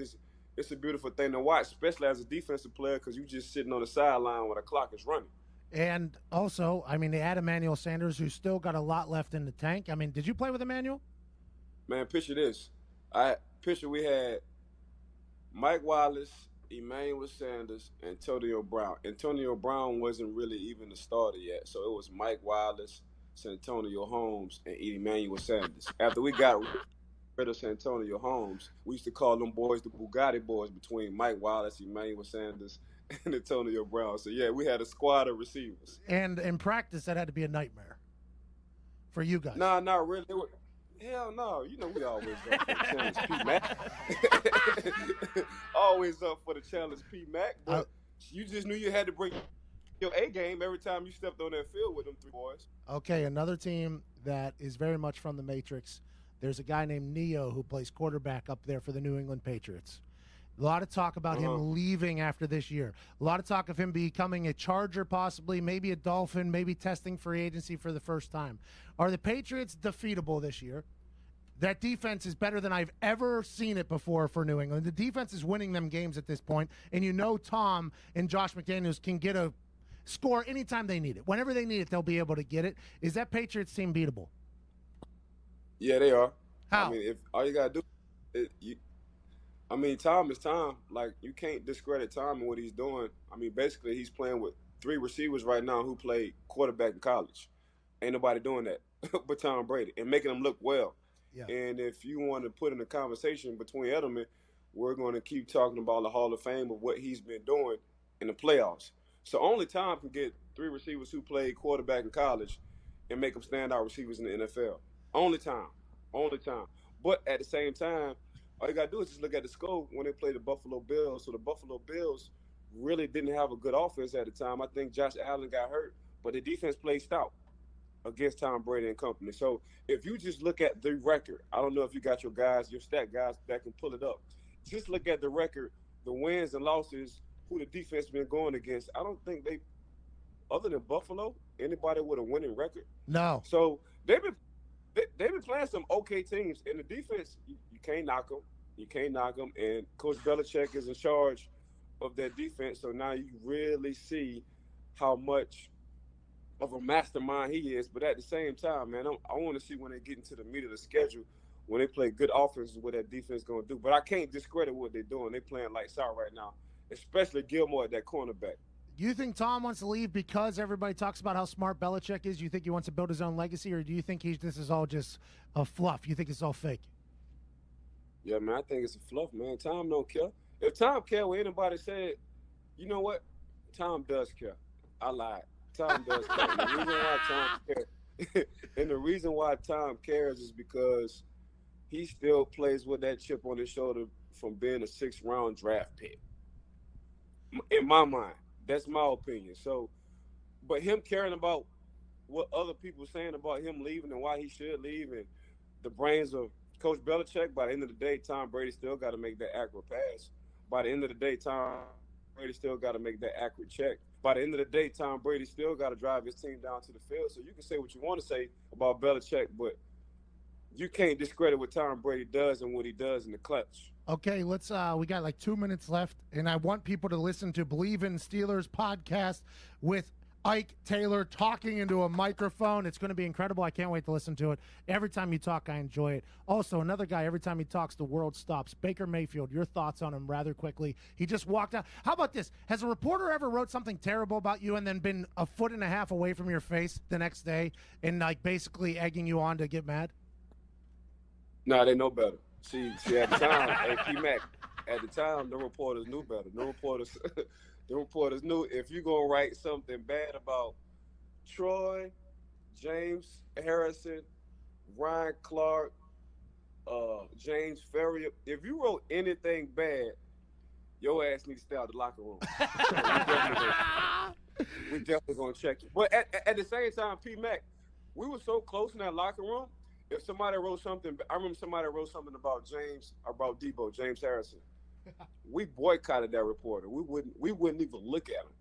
S6: It's a beautiful thing to watch, especially as a defensive player, because you're just sitting on the sideline when the clock is running.
S1: And also, I mean, they had Emmanuel Sanders, who's still got a lot left in the tank. I mean, did you play with Emmanuel?
S6: Man, picture this. We had Mike Wallace, Emmanuel Sanders, Antonio Brown. Antonio Brown wasn't really even the starter yet, so it was Mike Wallace, Santonio Holmes, and Emmanuel Sanders. After we got rid of Santonio Holmes, we used to call them boys the Bugatti boys between Mike Wallace, Emmanuel Sanders, and Antonio Brown. So, yeah, we had a squad of receivers.
S1: And in practice, that had to be a nightmare for you guys.
S6: Nah, not really. Hell no. You know we always up for the challenge, P-Mac. Always up for the challenge, P-Mac. But you just knew you had to bring your A game every time you stepped on that field with them three boys.
S1: Okay, another team that is very much from the Matrix. There's a guy named Neo who plays quarterback up there for the New England Patriots. A lot of talk about him leaving after this year. A lot of talk of him becoming a Charger possibly, maybe a Dolphin, maybe testing free agency for the first time. Are the Patriots defeatable this year? That defense is better than I've ever seen it before for New England. The defense is winning them games at this point, and you know Tom and Josh McDaniels can get a score anytime they need it. Whenever they need it, they'll be able to get it. Is that Patriots team beatable?
S6: Yeah, they are.
S1: How?
S6: I mean, if all you got to do Tom is Tom. Like, you can't discredit Tom and what he's doing. I mean, basically, he's playing with three receivers right now who played quarterback in college. Ain't nobody doing that but Tom Brady and making them look well.
S1: Yeah.
S6: And if you want to put in a conversation between Edelman, we're going to keep talking about the Hall of Fame of what he's been doing in the playoffs. So only Tom can get three receivers who played quarterback in college and make them standout receivers in the NFL. Only Tom. But at the same time, all you got to do is just look at the scope when they played the Buffalo Bills. So the Buffalo Bills really didn't have a good offense at the time. I think Josh Allen got hurt, but the defense played stout against Tom Brady and company. So if you just look at the record, I don't know if you got your stat guys that can pull it up. Just look at the record, the wins and losses, who the defense been going against. I don't think they, other than Buffalo, anybody with a winning record.
S1: No.
S6: So they've been playing some okay teams. And the defense, you can't knock them. You can't knock them. And Coach Belichick is in charge of that defense. So now you really see how much of a mastermind he is. But at the same time, man, I want to see when they get into the meat of the schedule, when they play good offenses, what that defense going to do. But I can't discredit what they're doing. They're playing lights out right now, especially Gilmore at that cornerback.
S1: Do you think Tom wants to leave because everybody talks about how smart Belichick is? Do you think he wants to build his own legacy, or do you think this is all just a fluff? You think it's all fake?
S6: Yeah, man, I think it's a fluff, man. Tom don't care. If Tom cared what anybody said, you know what? Tom does care. I lied. Tom does care. And the reason why Tom cares is because he still plays with that chip on his shoulder from being a 6th-round draft pick. In my mind. That's my opinion. So, but him caring about what other people are saying about him leaving and why he should leave and the brains of Coach Belichick, by the end of the day, Tom Brady still got to make that accurate pass. By the end of the day, Tom Brady still got to make that accurate check. By the end of the day, Tom Brady still got to drive his team down to the field. So you can say what you want to say about Belichick, but you can't discredit what Tom Brady does and what he does in the clutch.
S1: Okay, let's. We got like 2 minutes left, and I want people to listen to Believe in Steelers podcast with Ike Taylor talking into a microphone. It's going to be incredible. I can't wait to listen to it. Every time you talk, I enjoy it. Also, another guy, every time he talks, the world stops. Baker Mayfield, your thoughts on him rather quickly. He just walked out. How about this? Has a reporter ever wrote something terrible about you and then been a foot and a half away from your face the next day and like basically egging you on to get mad?
S6: Nah, they know better. See, at the time, hey, P-Mac, at the time, the reporters knew better. The reporters knew if you're going to write something bad about Troy, James Harrison, Ryan Clark, James Ferrier, if you wrote anything bad, your ass needs to stay out of the locker room. we definitely going to check you. But at the same time, P-Mac, we were so close in that locker room. If somebody wrote something, I remember somebody wrote something about Debo, James Harrison. We boycotted that reporter. We wouldn't even look at him.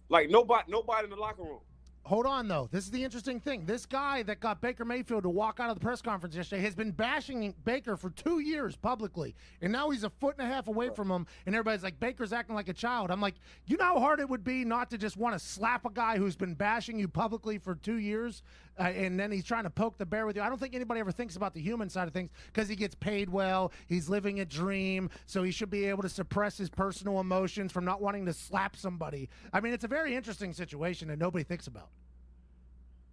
S6: Like nobody in the locker room.
S1: Hold on, though. This is the interesting thing. This guy that got Baker Mayfield to walk out of the press conference yesterday has been bashing Baker for 2 years publicly, and now he's a foot and a half away from him, and everybody's like, Baker's acting like a child. I'm like, you know how hard it would be not to just want to slap a guy who's been bashing you publicly for 2 years, and then he's trying to poke the bear with you? I don't think anybody ever thinks about the human side of things because he gets paid well. He's living a dream, so he should be able to suppress his personal emotions from not wanting to slap somebody. I mean, it's a very interesting situation that nobody thinks about.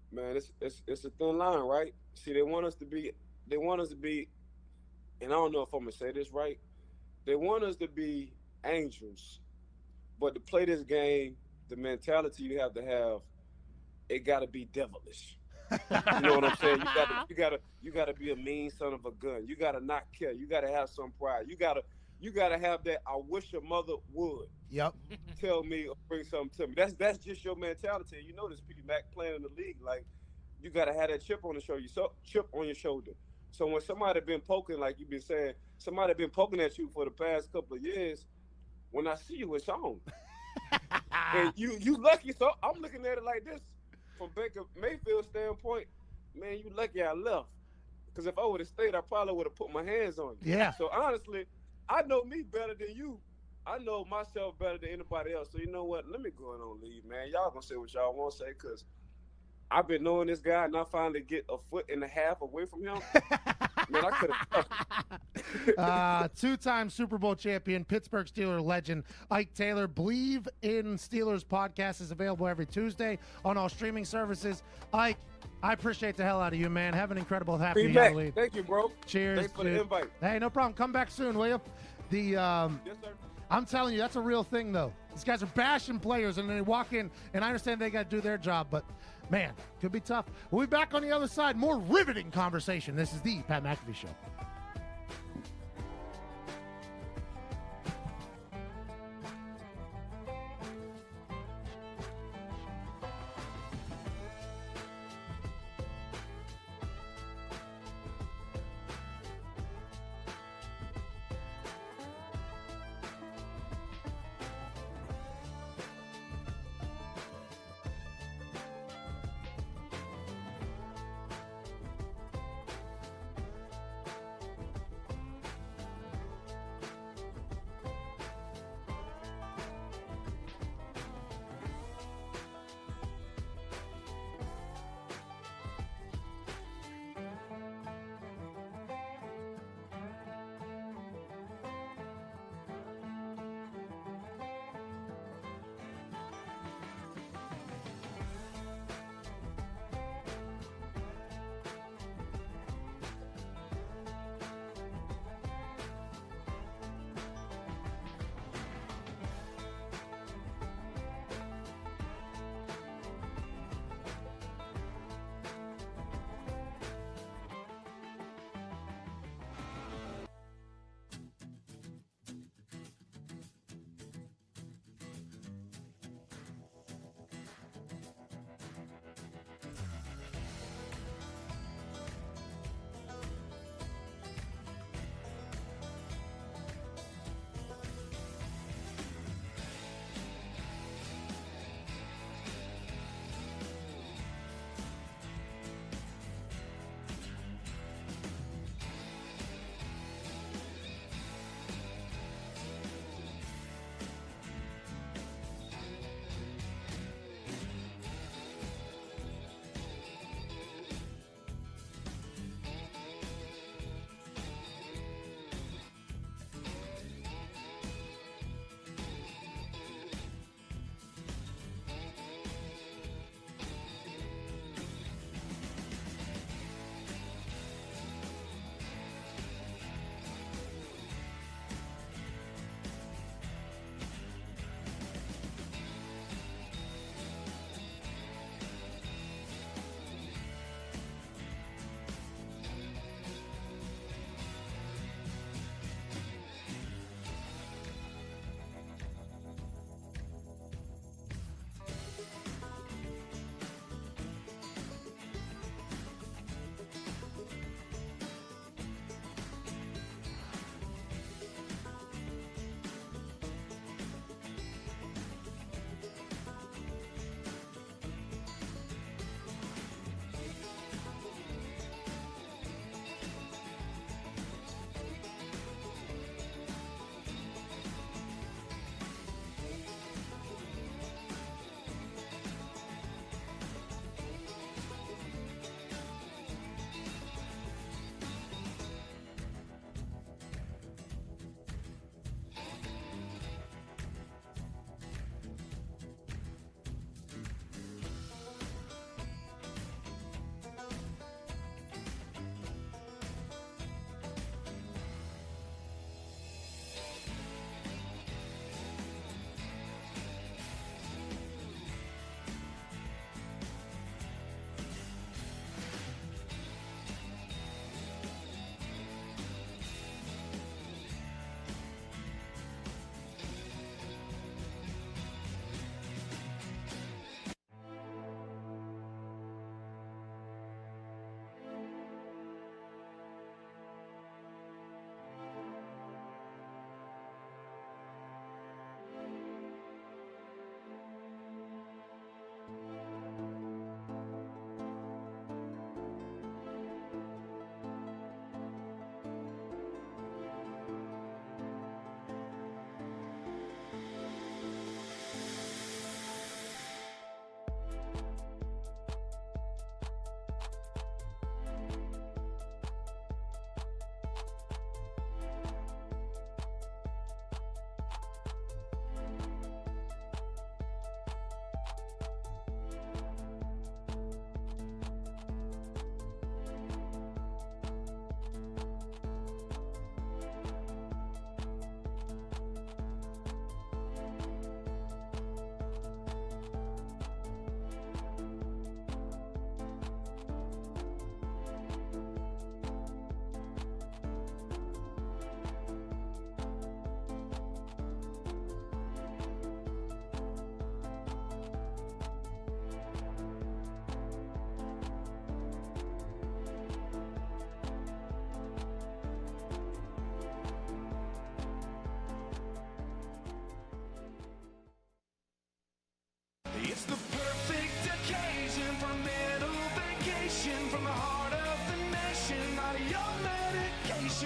S6: Man, it's a thin line, right? See, they want us to be, and I don't know if I'm gonna say this right. They want us to be angels, but to play this game, the mentality you have to have, it got to be devilish. You know what I'm saying? You gotta be a mean son of a gun. You gotta not care. You gotta have some pride. You gotta have that. I wish your mother would.
S1: Yep.
S6: Tell me or bring something to me. That's just your mentality. You know this, P-Mac playing in the league. Like you gotta have that chip on the shoulder. Chip on your shoulder. So when somebody been poking, like you've been saying, somebody been poking at you for the past couple of years, when I see you, it's on. And you lucky. So I'm looking at it like this from Baker Mayfield's standpoint. Man, you lucky I left. Because if I would have stayed, I probably would have put my hands on you.
S1: Yeah.
S6: So honestly, I know me better than you. I know myself better than anybody else. So you know what? Let me go on leave, man. Y'all gonna say what y'all want to say, because I've been knowing this guy, and I finally get a foot and a half away from him. Man, I could have.
S1: Two-time Super Bowl champion, Pittsburgh Steelers legend, Ike Taylor. Believe in Steelers podcast is available every Tuesday on all streaming services. Ike, I appreciate the hell out of you, man. Have an incredible happy Halloween.
S6: Thank you, bro.
S1: Cheers.
S6: Thanks for the invite.
S1: Hey, no problem. Come back soon, will you?
S6: Yes, sir.
S1: I'm telling you, that's a real thing, though. These guys are bashing players, and then they walk in, and I understand they got to do their job, but, man, could be tough. We'll be back on the other side. More riveting conversation. This is the Pat McAfee Show.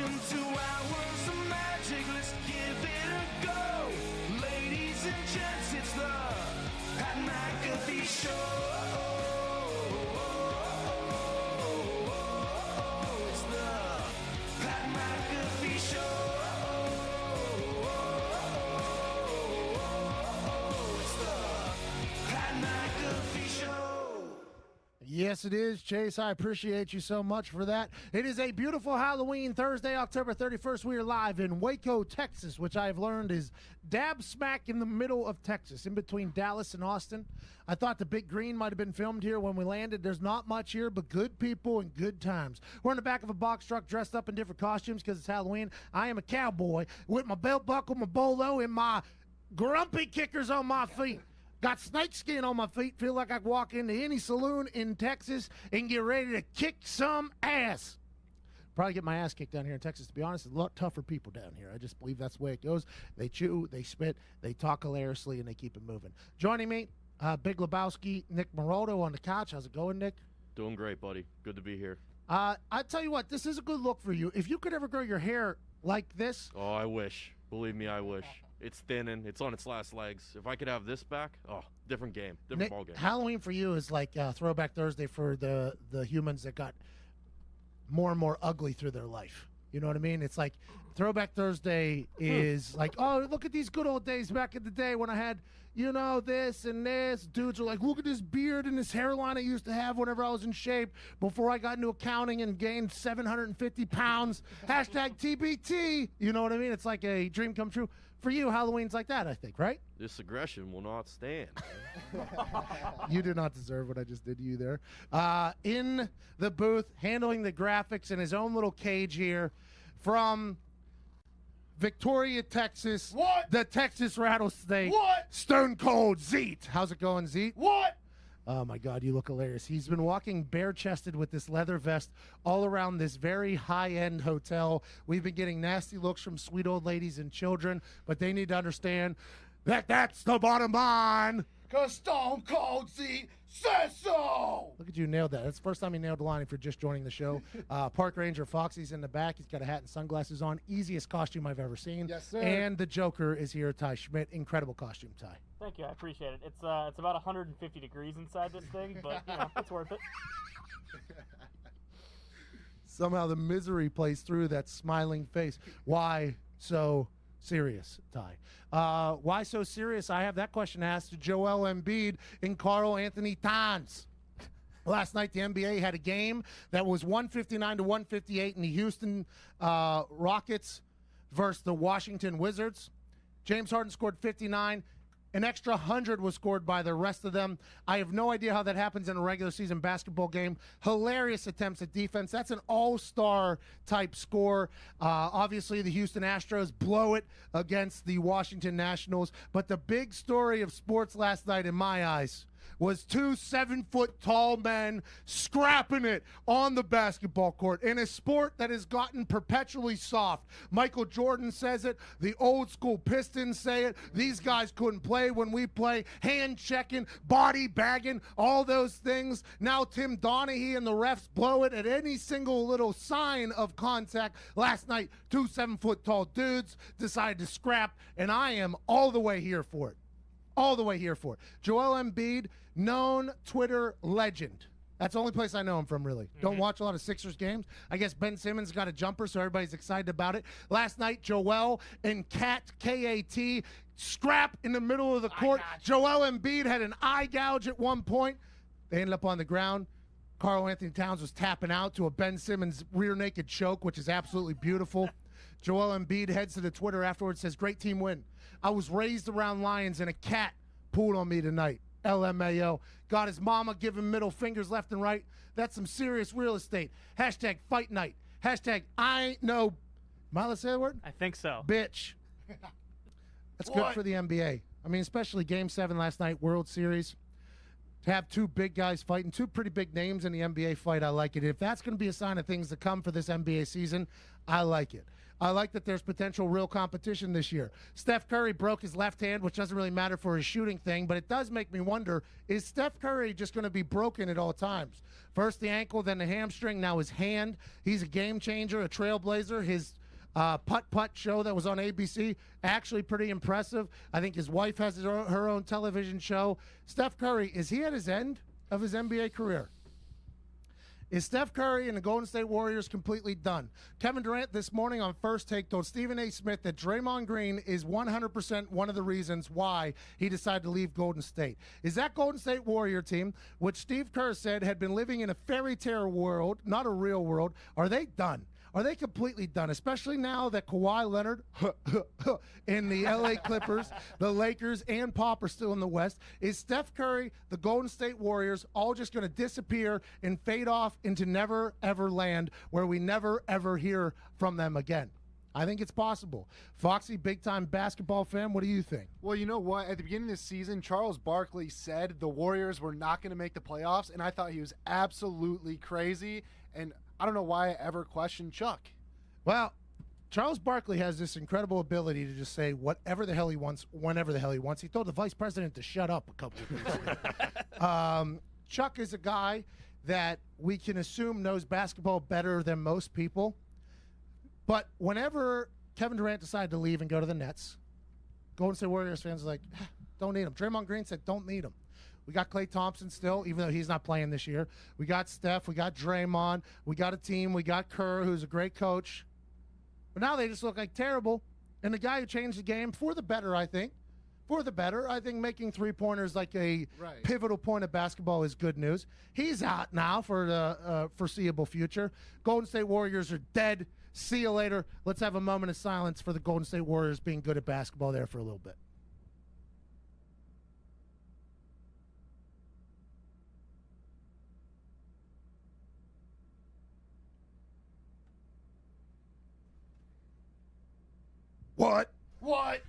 S4: vacation, 2 hours of magic, let's give it a go. Ladies and gents, it's the Pat McAfee Show. It's the Pat McAfee Show. It's the Pat McAfee Show.
S1: Yes, it is, Chase. I appreciate you so much for that. It is a beautiful Halloween Thursday, October 31st. We are live in Waco, Texas, which I've learned is dab smack in the middle of Texas, in between Dallas and Austin. I thought the Big Green might have been filmed here when we landed. There's not much here, but good people and good times. We're in the back of a box truck dressed up in different costumes because it's Halloween. I am a cowboy with my belt buckle, my bolo, and my grumpy kickers on my feet. Got snake skin on my feet. Feel like I can walk into any saloon in Texas and get ready to kick some ass. Probably get my ass kicked down here in Texas, to be honest. A lot tougher people down here. I just believe that's the way it goes. They chew, they spit, they talk hilariously, and they keep it moving. Joining me, Big Lebowski, Nick Morotto on the couch. How's it going, Nick?
S2: Doing great, buddy. Good to be here.
S1: I tell you what, this is a good look for you. If you could ever grow your hair like this.
S2: Oh, I wish. Believe me, I wish. It's thinning. It's on its last legs. If I could have this back, different game, different
S1: Nick,
S2: ball game.
S1: Halloween for you is like Throwback Thursday for the humans that got more and more ugly through their life. You know what I mean? It's like Throwback Thursday is like, oh, look at these good old days back in the day when I had, you know, this and this. Dudes are like, look at this beard and this hairline I used to have whenever I was in shape before I got into accounting and gained 750 pounds. Hashtag TBT. You know what I mean? It's like a dream come true. For you, Halloween's like that, I think, right?
S2: This aggression will not stand.
S1: You did not deserve what I just did to you there. In the booth, handling the graphics in his own little cage here from Victoria, Texas.
S3: What?
S1: The Texas Rattlesnake.
S3: What?
S1: Stone Cold Zeet. How's it going, Zeet?
S3: What?
S1: Oh, my God, you look hilarious. He's been walking bare-chested with this leather vest all around this very high-end hotel. We've been getting nasty looks from sweet old ladies and children, but they need to understand that that's the bottom line.
S3: Cause Stone Cold Z says so.
S1: Look at you, nailed that. That's the first time he nailed the line if you're just joining the show. Park Ranger Foxy's in the back. He's got a hat and sunglasses on. Easiest costume I've ever seen.
S3: Yes, sir.
S1: And the Joker is here, Ty Schmidt. Incredible costume, Ty.
S7: Thank you, I appreciate it. It's about 150 degrees inside this thing, but you know, it's worth it.
S1: Somehow the misery plays through that smiling face. Why so serious, Ty? Why so serious? I have that question asked to Joel Embiid and Karl Anthony Towns. Last night, the NBA had a game that was 159 to 158 in the Houston Rockets versus the Washington Wizards. James Harden scored 59. An extra 100 was scored by the rest of them. I have no idea how that happens in a regular season basketball game. Hilarious attempts at defense. That's an all-star type score. Obviously, the Houston Astros blow it against the Washington Nationals. But the big story of sports last night, in my eyes, was 2 7-foot-tall men scrapping it on the basketball court in a sport that has gotten perpetually soft. Michael Jordan says it. The old school Pistons say it. These guys couldn't play when we play. Hand checking, body bagging, all those things. Now Tim Donaghy and the refs blow it at any single little sign of contact. Last night, 2 7-foot-tall dudes decided to scrap, and I am all the way here for it. All the way here for it. Joel Embiid, known Twitter legend. That's the only place I know him from, really. Don't watch a lot of Sixers games. I guess Ben Simmons got a jumper, so everybody's excited about it. Last night, Joel and Kat, K-A-T, scrap in the middle of the court. Joel Embiid had an eye gouge at one point. They ended up on the ground. Karl Anthony Towns was tapping out to a Ben Simmons rear naked choke, which is absolutely beautiful. Joel Embiid heads to the Twitter afterwards, says, great team win. I was raised around lions, and a cat pulled on me tonight. LMAO. Got his mama giving middle fingers left and right. That's some serious real estate. Hashtag fight night. Hashtag I ain't no, am I allowed to say the word?
S5: I think so.
S1: Bitch. That's good for the NBA. I mean, especially Game 7 last night, World Series. To have two big guys fighting, two pretty big names in the NBA fight, I like it. If that's going to be a sign of things to come for this NBA season, I like it. I like that there's potential real competition this year. Steph Curry broke his left hand, which doesn't really matter for his shooting thing, but it does make me wonder, is Steph Curry just going to be broken at all times? First the ankle, then the hamstring, now his hand. He's a game changer, a trailblazer. His putt-putt show that was on ABC, actually pretty impressive. I think his wife has her own television show. Steph Curry, is he at his end of his NBA career? Is Steph Curry and the Golden State Warriors completely done? Kevin Durant this morning on First Take told Stephen A. Smith that Draymond Green is 100% one of the reasons why he decided to leave Golden State. Is that Golden State Warrior team, which Steve Kerr said had been living in a fairy tale world, not a real world, are they done? Are they completely done, especially now that Kawhi Leonard and the L.A. Clippers, the Lakers, and Pop are still in the West? Is Steph Curry, the Golden State Warriors, all just going to disappear and fade off into never, ever land where we never, ever hear from them again? I think it's possible. Foxy, big-time basketball fan, what do you think?
S8: Well, you know what? At the beginning of the season, Charles Barkley said the Warriors were not going to make the playoffs, and I thought he was absolutely crazy, and I don't know why I ever questioned Chuck.
S1: Well, Charles Barkley has this incredible ability to just say whatever the hell he wants, whenever the hell he wants. He told the vice president to shut up a couple of days ago. Chuck is a guy that we can assume knows basketball better than most people. But whenever Kevin Durant decided to leave and go to the Nets, Golden State Warriors fans are like, don't need him. Draymond Green said, don't need him. We got Klay Thompson still, even though he's not playing this year. We got Steph. We got Draymond. We got a team. We got Kerr, who's a great coach. But now they just look like terrible. And the guy who changed the game, for the better, I think. For the better. I think making three-pointers like a pivotal point of basketball is good news. He's out now for the foreseeable future. Golden State Warriors are dead. See you later. Let's have a moment of silence for the Golden State Warriors being good at basketball there for a little bit. What?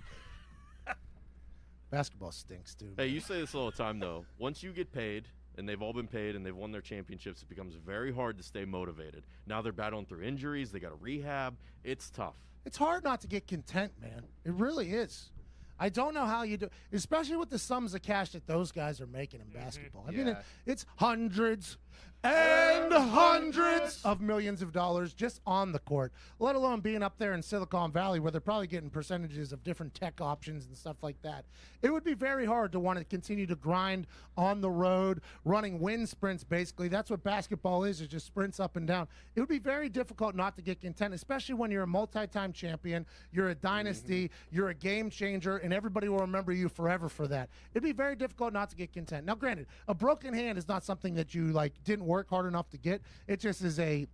S1: Basketball stinks, dude.
S2: Hey, you say this all the time, though. Once you get paid, and they've all been paid, and they've won their championships, it becomes very hard to stay motivated. Now they're battling through injuries. They got to rehab. It's tough.
S1: It's hard not to get content, man. It really is. I don't know how you do, especially with the sums of cash that those guys are making in basketball. I mean, it's hundreds and hundreds of millions of dollars just on the court, let alone being up there in Silicon Valley where they're probably getting percentages of different tech options and stuff like that. It would be very hard to want to continue to grind on the road, running wind sprints, basically. That's what basketball is just sprints up and down. It would be very difficult not to get content, especially when you're a multi-time champion, you're a dynasty, you're a game changer, and everybody will remember you forever for that. It'd be very difficult not to get content. Now, granted, a broken hand is not something that you, didn't work hard enough to get. It just is a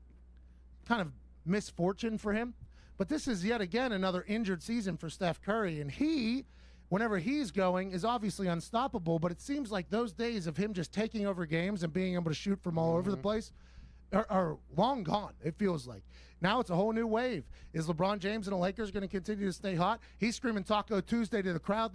S1: kind of misfortune for him. But this is yet again another injured season for Steph Curry, and he, whenever he's going, is obviously unstoppable, but it seems like those days of him just taking over games and being able to shoot from all over the place are long gone, it feels like. Now it's a whole new wave. Is LeBron James and the Lakers going to continue to stay hot? He's screaming Taco Tuesday to the crowd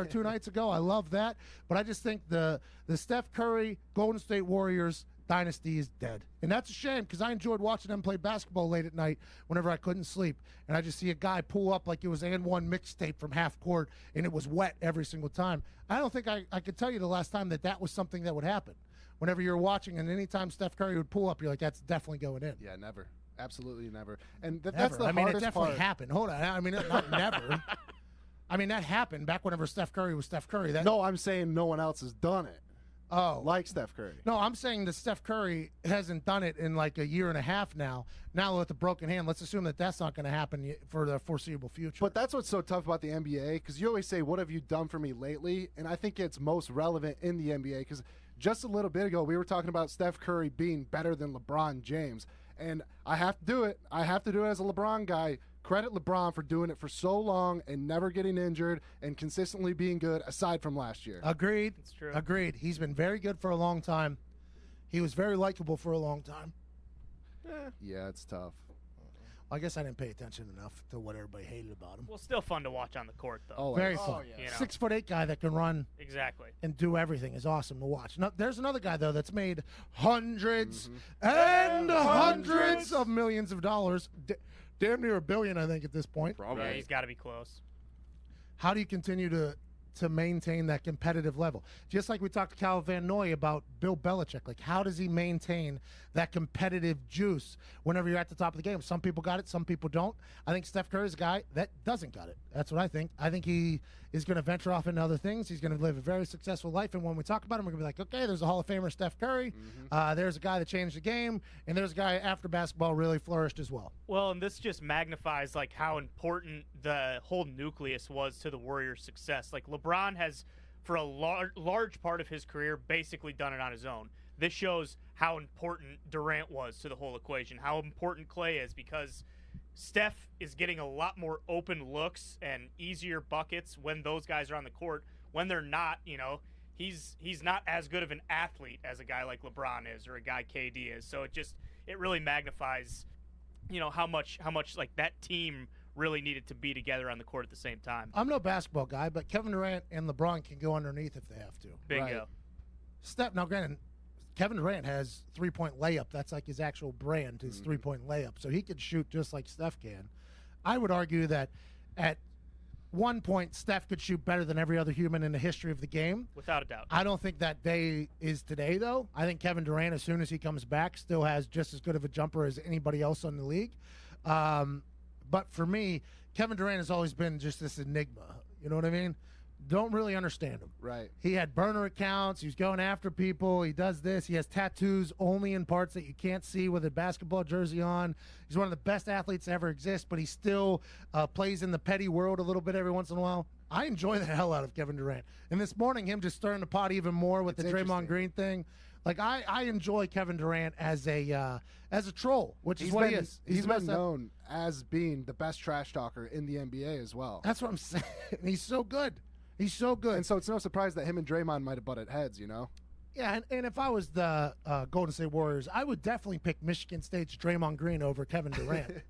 S1: two nights ago. I love that. But I just think the Steph Curry Golden State Warriors dynasty is dead. And that's a shame because I enjoyed watching them play basketball late at night whenever I couldn't sleep. And I just see a guy pull up like it was and one mixtape from half court and it was wet every single time. I don't think I could tell you the last time that was something that would happen. Whenever you're watching and anytime Steph Curry would pull up, you're like, that's definitely going in.
S8: Yeah, never. Absolutely never. And that's
S1: Never.
S8: the
S1: I mean, it
S8: hardest
S1: definitely
S8: part.
S1: happened. Hold on. I mean, not never. I mean, that happened back whenever Steph Curry was Steph Curry.
S8: No, I'm saying no one else has done it.
S1: Oh.
S8: Like Steph Curry.
S1: No, I'm saying that Steph Curry hasn't done it in like a year and a half now. Now with the broken hand, let's assume that that's not going to happen for the foreseeable future.
S8: But that's what's so tough about the NBA, because you always say, what have you done for me lately? And I think it's most relevant in the NBA, because just a little bit ago, we were talking about Steph Curry being better than LeBron James. And I have to do it. I have to do it as a LeBron guy. Credit LeBron for doing it for so long and never getting injured and consistently being good aside from last year.
S1: Agreed.
S5: It's true.
S1: Agreed. He's been very good for a long time. He was very likable for a long time.
S8: Yeah, it's tough.
S1: I guess I didn't pay attention enough to what everybody hated about him.
S5: Well, still fun to watch on the court, though.
S8: Oh,
S1: Very
S8: yeah.
S1: fun.
S5: You know.
S1: 6'8" guy that can run
S5: Exactly.
S1: and do everything is awesome to watch. Now, there's another guy, though, that's made hundreds and hundreds of millions of dollars. damn near $1 billion, I think, at this point.
S2: Probably.
S5: Yeah, he's got to be close.
S1: How do you continue to maintain that competitive level? Just like we talked to Cal Van Noy about Bill Belichick. Like, how does he maintain that competitive juice whenever you're at the top of the game? Some people got it, some people don't. I think Steph Curry's a guy that doesn't got it. That's what I think. I think he is going to venture off into other things. He's going to live a very successful life, and when we talk about him, we're going to be like, okay, there's a Hall of Famer, Steph Curry. There's a guy that changed the game, and there's a guy after basketball really flourished as well.
S5: Well, and this just magnifies like how important the whole nucleus was to the Warriors' success. Like LeBron has, for a large part of his career, basically done it on his own. This shows how important Durant was to the whole equation, how important Klay is, because Steph is getting a lot more open looks and easier buckets when those guys are on the court. When they're not, he's not as good of an athlete as a guy like LeBron is or a guy KD is. So it really magnifies, how much like that team really needed to be together on the court at the same time.
S1: I'm no basketball guy, but Kevin Durant and LeBron can go underneath if they have to.
S5: Bingo.
S1: Right. Now, granted, Kevin Durant has three-point layup. That's like his actual brand, his three-point layup. So he could shoot just like Steph can. I would argue that at one point, Steph could shoot better than every other human in the history of the game.
S5: Without a doubt.
S1: I don't think that day is today, though. I think Kevin Durant, as soon as he comes back, still has just as good of a jumper as anybody else in the league. But for me, Kevin Durant has always been just this enigma. You know what I mean? Don't really understand him.
S8: Right.
S1: He had burner accounts. He's going after people. He does this. He has tattoos only in parts that you can't see with a basketball jersey on. He's one of the best athletes to ever exist, but he still plays in the petty world a little bit every once in a while. I enjoy the hell out of Kevin Durant. And this morning, him just stirring the pot even more with the Draymond Green thing. Like, I enjoy Kevin Durant as a troll, which is what he is.
S8: He's been known as being the best trash talker in the NBA as well.
S1: That's what I'm saying. He's so good. He's so good.
S8: And so it's no surprise that him and Draymond might have butted heads,
S1: Yeah, and if I was the Golden State Warriors, I would definitely pick Michigan State's Draymond Green over Kevin Durant.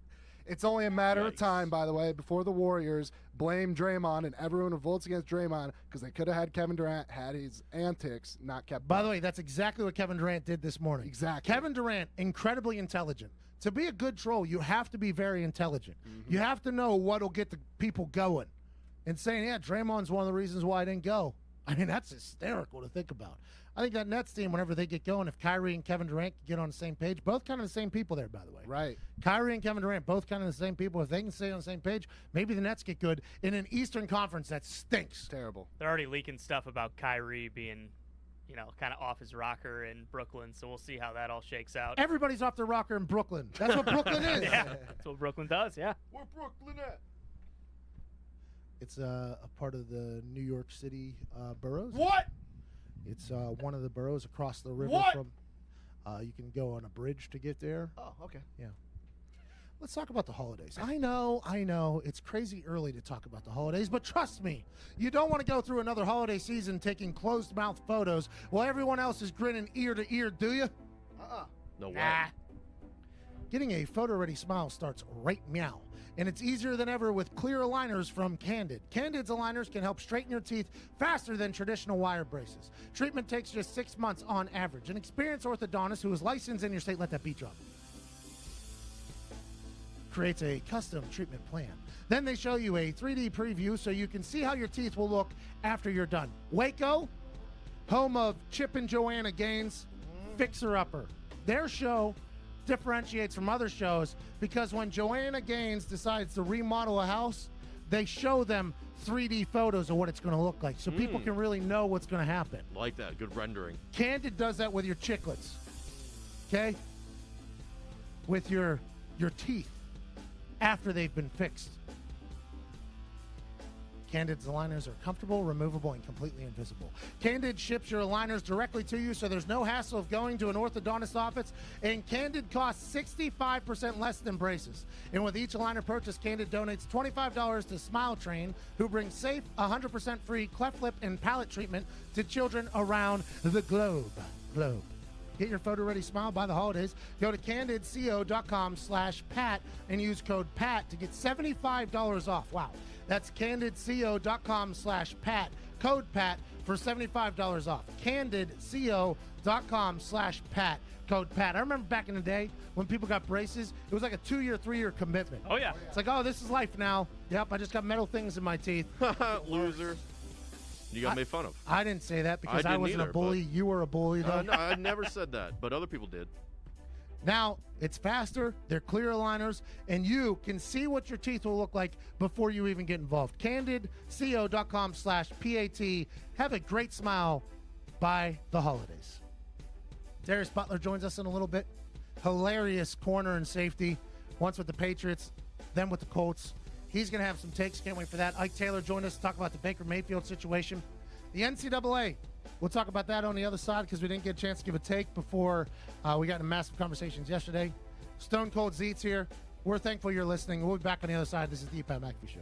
S8: It's only a matter of time, by the way, before the Warriors blame Draymond and everyone who votes against Draymond because they could have had Kevin Durant had his antics not kept
S1: By the way, that's exactly what Kevin Durant did this morning.
S8: Exactly.
S1: Kevin Durant, incredibly intelligent. To be a good troll, you have to be very intelligent. You have to know what'll get the people going. And saying, yeah, Draymond's one of the reasons why I didn't go. I mean, that's hysterical to think about. I think that Nets team, whenever they get going, if Kyrie and Kevin Durant can get on the same page, both kind of the same people there, by the way.
S8: Right.
S1: Kyrie and Kevin Durant, both kind of the same people. If they can stay on the same page, maybe the Nets get good in an Eastern Conference that stinks.
S8: Terrible.
S5: They're already leaking stuff about Kyrie being, kind of off his rocker in Brooklyn, so we'll see how that all shakes out.
S1: Everybody's off their rocker in Brooklyn. That's what Brooklyn is.
S5: Yeah, that's what Brooklyn does, yeah.
S3: Where Brooklyn at?
S1: It's a part of the New York City boroughs.
S3: What?
S1: It's one of the boroughs across the river
S3: What?
S1: from. You can go on a bridge to get there.
S3: Oh, okay.
S1: Yeah. Let's talk about the holidays. I know. It's crazy early to talk about the holidays, but trust me, you don't want to go through another holiday season taking closed-mouth photos while everyone else is grinning ear to ear, do you?
S2: No way.
S5: Nah.
S1: Getting a photo-ready smile starts right meow. And it's easier than ever with clear aligners from Candid. Candid's aligners can help straighten your teeth faster than traditional wire braces. Treatment takes just 6 months on average. An experienced orthodontist who is licensed in your state, let that beat drop, creates a custom treatment plan. Then they show you a 3D preview so you can see how your teeth will look after you're done. Waco, home of Chip and Joanna Gaines, Fixer Upper. Their show differentiates from other shows because when Joanna Gaines decides to remodel a house, they show them 3D photos of what it's going to look like so people can really know what's going to happen.
S2: Like that. Good rendering.
S1: Candid does that with your chiclets, okay? With your teeth after they've been fixed. Candid's aligners are comfortable, removable, and completely invisible. Candid ships your aligners directly to you, so there's no hassle of going to an orthodontist office. And Candid costs 65% less than braces. And with each aligner purchase, Candid donates $25 to Smile Train, who brings safe, 100% free cleft lip and palate treatment to children around the globe. Get your photo-ready smile by the holidays. Go to candidco.com/Pat and use code PAT to get $75 off. Wow. That's candidco.com/Pat code PAT for $75 off. CandidCO.com/Pat. Code PAT. I remember back in the day when people got braces, it was like a 2-year, 3-year commitment.
S5: Oh, yeah.
S1: It's like, oh, this is life now. Yep, I just got metal things in my teeth.
S2: Loser. You got made fun of.
S1: I didn't say that because I
S2: didn't
S1: wasn't
S2: either,
S1: a bully.
S2: but-
S1: You were a bully, though.
S2: No, I never said that, but other people did.
S1: Now, it's faster, they're clear aligners, and you can see what your teeth will look like before you even get involved. CandidCO.com/PAT. Have a great smile by the holidays. Darius Butler joins us in a little bit. Hilarious corner and safety, once with the Patriots, then with the Colts. He's going to have some takes. Can't wait for that. Ike Taylor joined us to talk about the Baker Mayfield situation. The NCAA, we'll talk about that on the other side because we didn't get a chance to give a take before we got into massive conversations yesterday. Stone Cold Zeet's here. We're thankful you're listening. We'll be back on the other side. This is the Pat McAfee Show.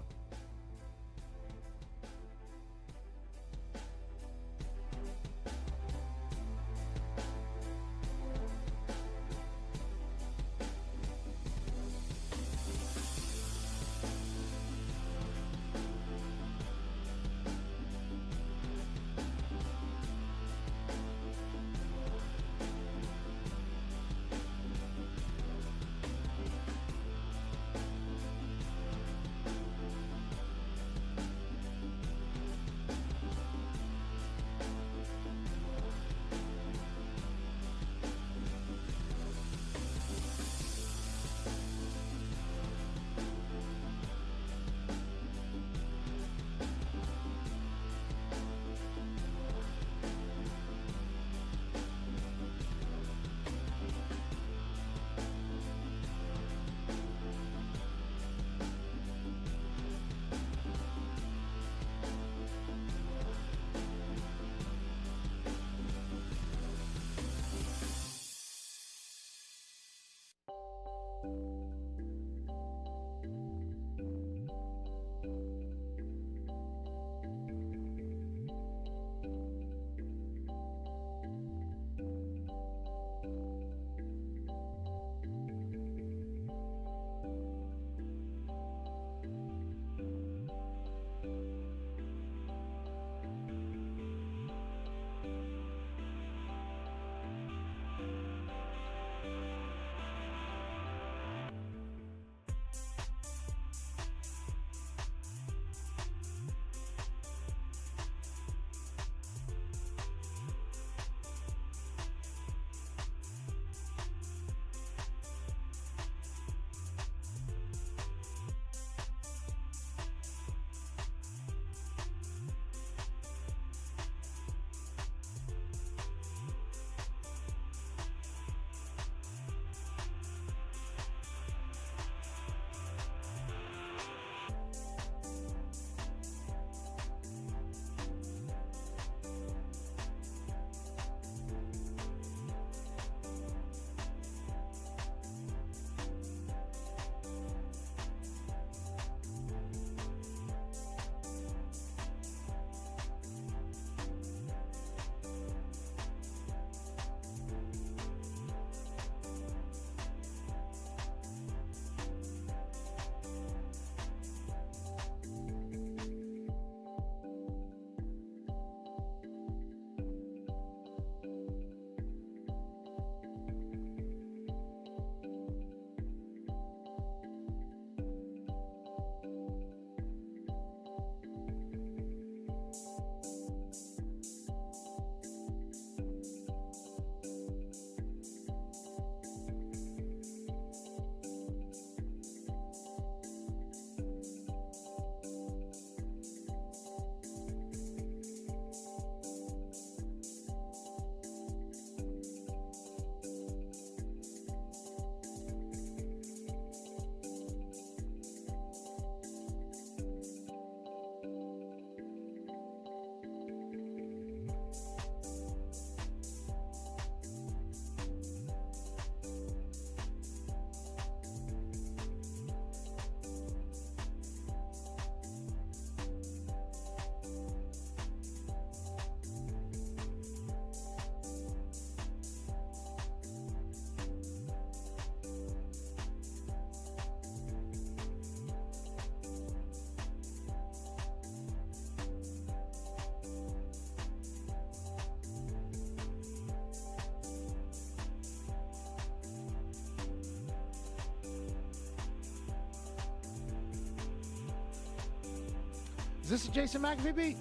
S1: Is this a Jason McAfee beat?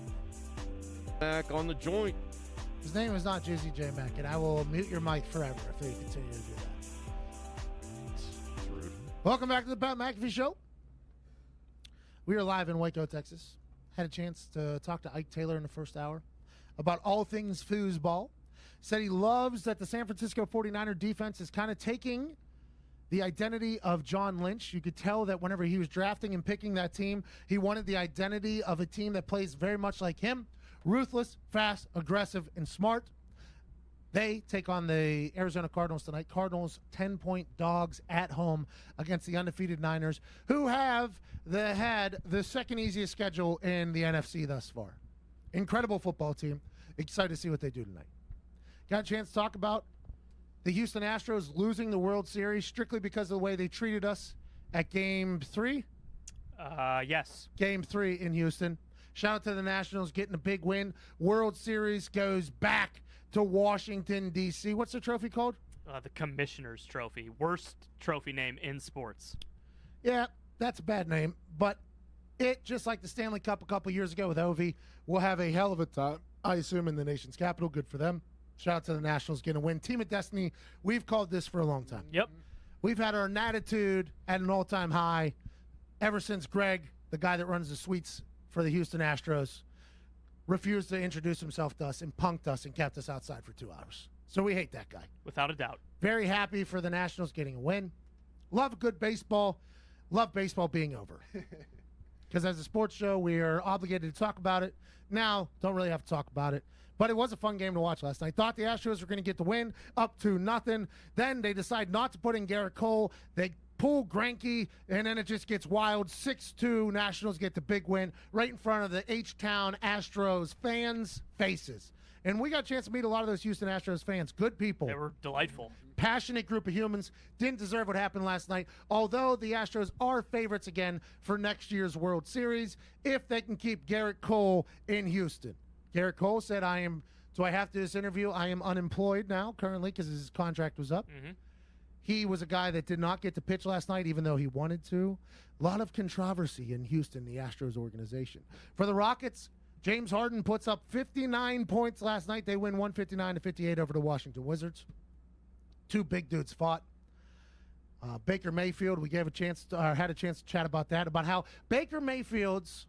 S2: Back on the joint.
S1: His name is not Jizzy J. Mack, and I will mute your mic forever if they continue to do that.
S2: It's rude.
S1: Welcome back to the Pat McAfee Show. We are live in Waco, Texas. Had a chance to talk to Ike Taylor in the first hour about all things foosball. Said he loves that the San Francisco 49er defense is kind of taking the identity of John Lynch. You could tell that whenever he was drafting and picking that team, he wanted the identity of a team that plays very much like him. Ruthless, fast, aggressive, and smart. They take on the Arizona Cardinals tonight. Cardinals 10-point dogs at home against the undefeated Niners, who have had the second easiest schedule in the NFC thus far. Incredible football team. Excited to see what they do tonight. Got a chance to talk about the Houston Astros losing the World Series strictly because of the way they treated us at Game 3.
S5: Yes.
S1: Game 3 in Houston. Shout out to the Nationals getting a big win. World Series goes back to Washington, D.C. What's the trophy called?
S5: The Commissioner's Trophy. Worst trophy name in sports.
S1: Yeah, that's a bad name. But it, just like the Stanley Cup a couple years ago with Ovi, will have a hell of a time, I assume, in the nation's capital. Good for them. Shout out to the Nationals getting a win. Team of Destiny, we've called this for a long time.
S5: Yep.
S1: We've had our attitude at an all-time high ever since Greg, the guy that runs the suites for the Houston Astros, refused to introduce himself to us and punked us and kept us outside for 2 hours. So we hate that guy.
S5: Without a doubt.
S1: Very happy for the Nationals getting a win. Love good baseball. Love baseball being over. Because as a sports show, we are obligated to talk about it. Now, don't really have to talk about it. But it was a fun game to watch last night. Thought the Astros were going to get the win, up to nothing. Then they decide not to put in Garrett Cole. They pull Greinke, and then it just gets wild. 6-2, Nationals get the big win right in front of the H-Town Astros fans' faces. And we got a chance to meet a lot of those Houston Astros fans. Good people.
S5: They were delightful.
S1: Passionate group of humans. Didn't deserve what happened last night, although the Astros are favorites again for next year's World Series if they can keep Garrett Cole in Houston. Garrett Cole said, do I have to do this interview? I am unemployed now currently because his contract was up.
S5: Mm-hmm.
S1: He was a guy that did not get to pitch last night, even though he wanted to. A lot of controversy in Houston, the Astros organization. For the Rockets, James Harden puts up 59 points last night. They win 159-58 over the Washington Wizards. Two big dudes fought. Baker Mayfield, we had a chance to chat about that, about how Baker Mayfield's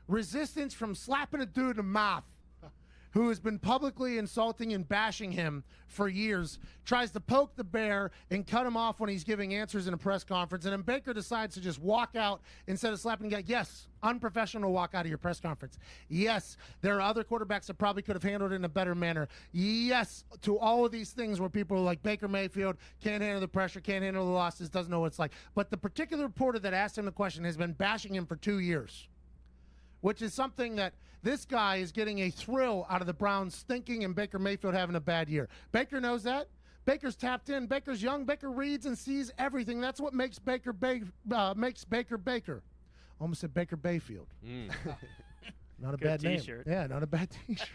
S1: resistance from slapping a dude in the mouth who has been publicly insulting and bashing him for years, tries to poke the bear and cut him off when he's giving answers in a press conference. And then Baker decides to just walk out instead of slapping the guy. Yes, unprofessional walk out of your press conference. Yes, there are other quarterbacks that probably could have handled it in a better manner. Yes, to all of these things where people are like Baker Mayfield, can't handle the pressure, can't handle the losses, doesn't know what it's like. But the particular reporter that asked him the question has been bashing him for 2 years, which is something that this guy is getting a thrill out of the Browns stinking and Baker Mayfield having a bad year. Baker knows that. Baker's tapped in. Baker's young. Baker reads and sees everything. That's what makes Baker Baker. Almost said Baker Bayfield. Not a
S5: Good
S1: bad
S5: t-shirt.
S1: name. Yeah, not a bad t-shirt.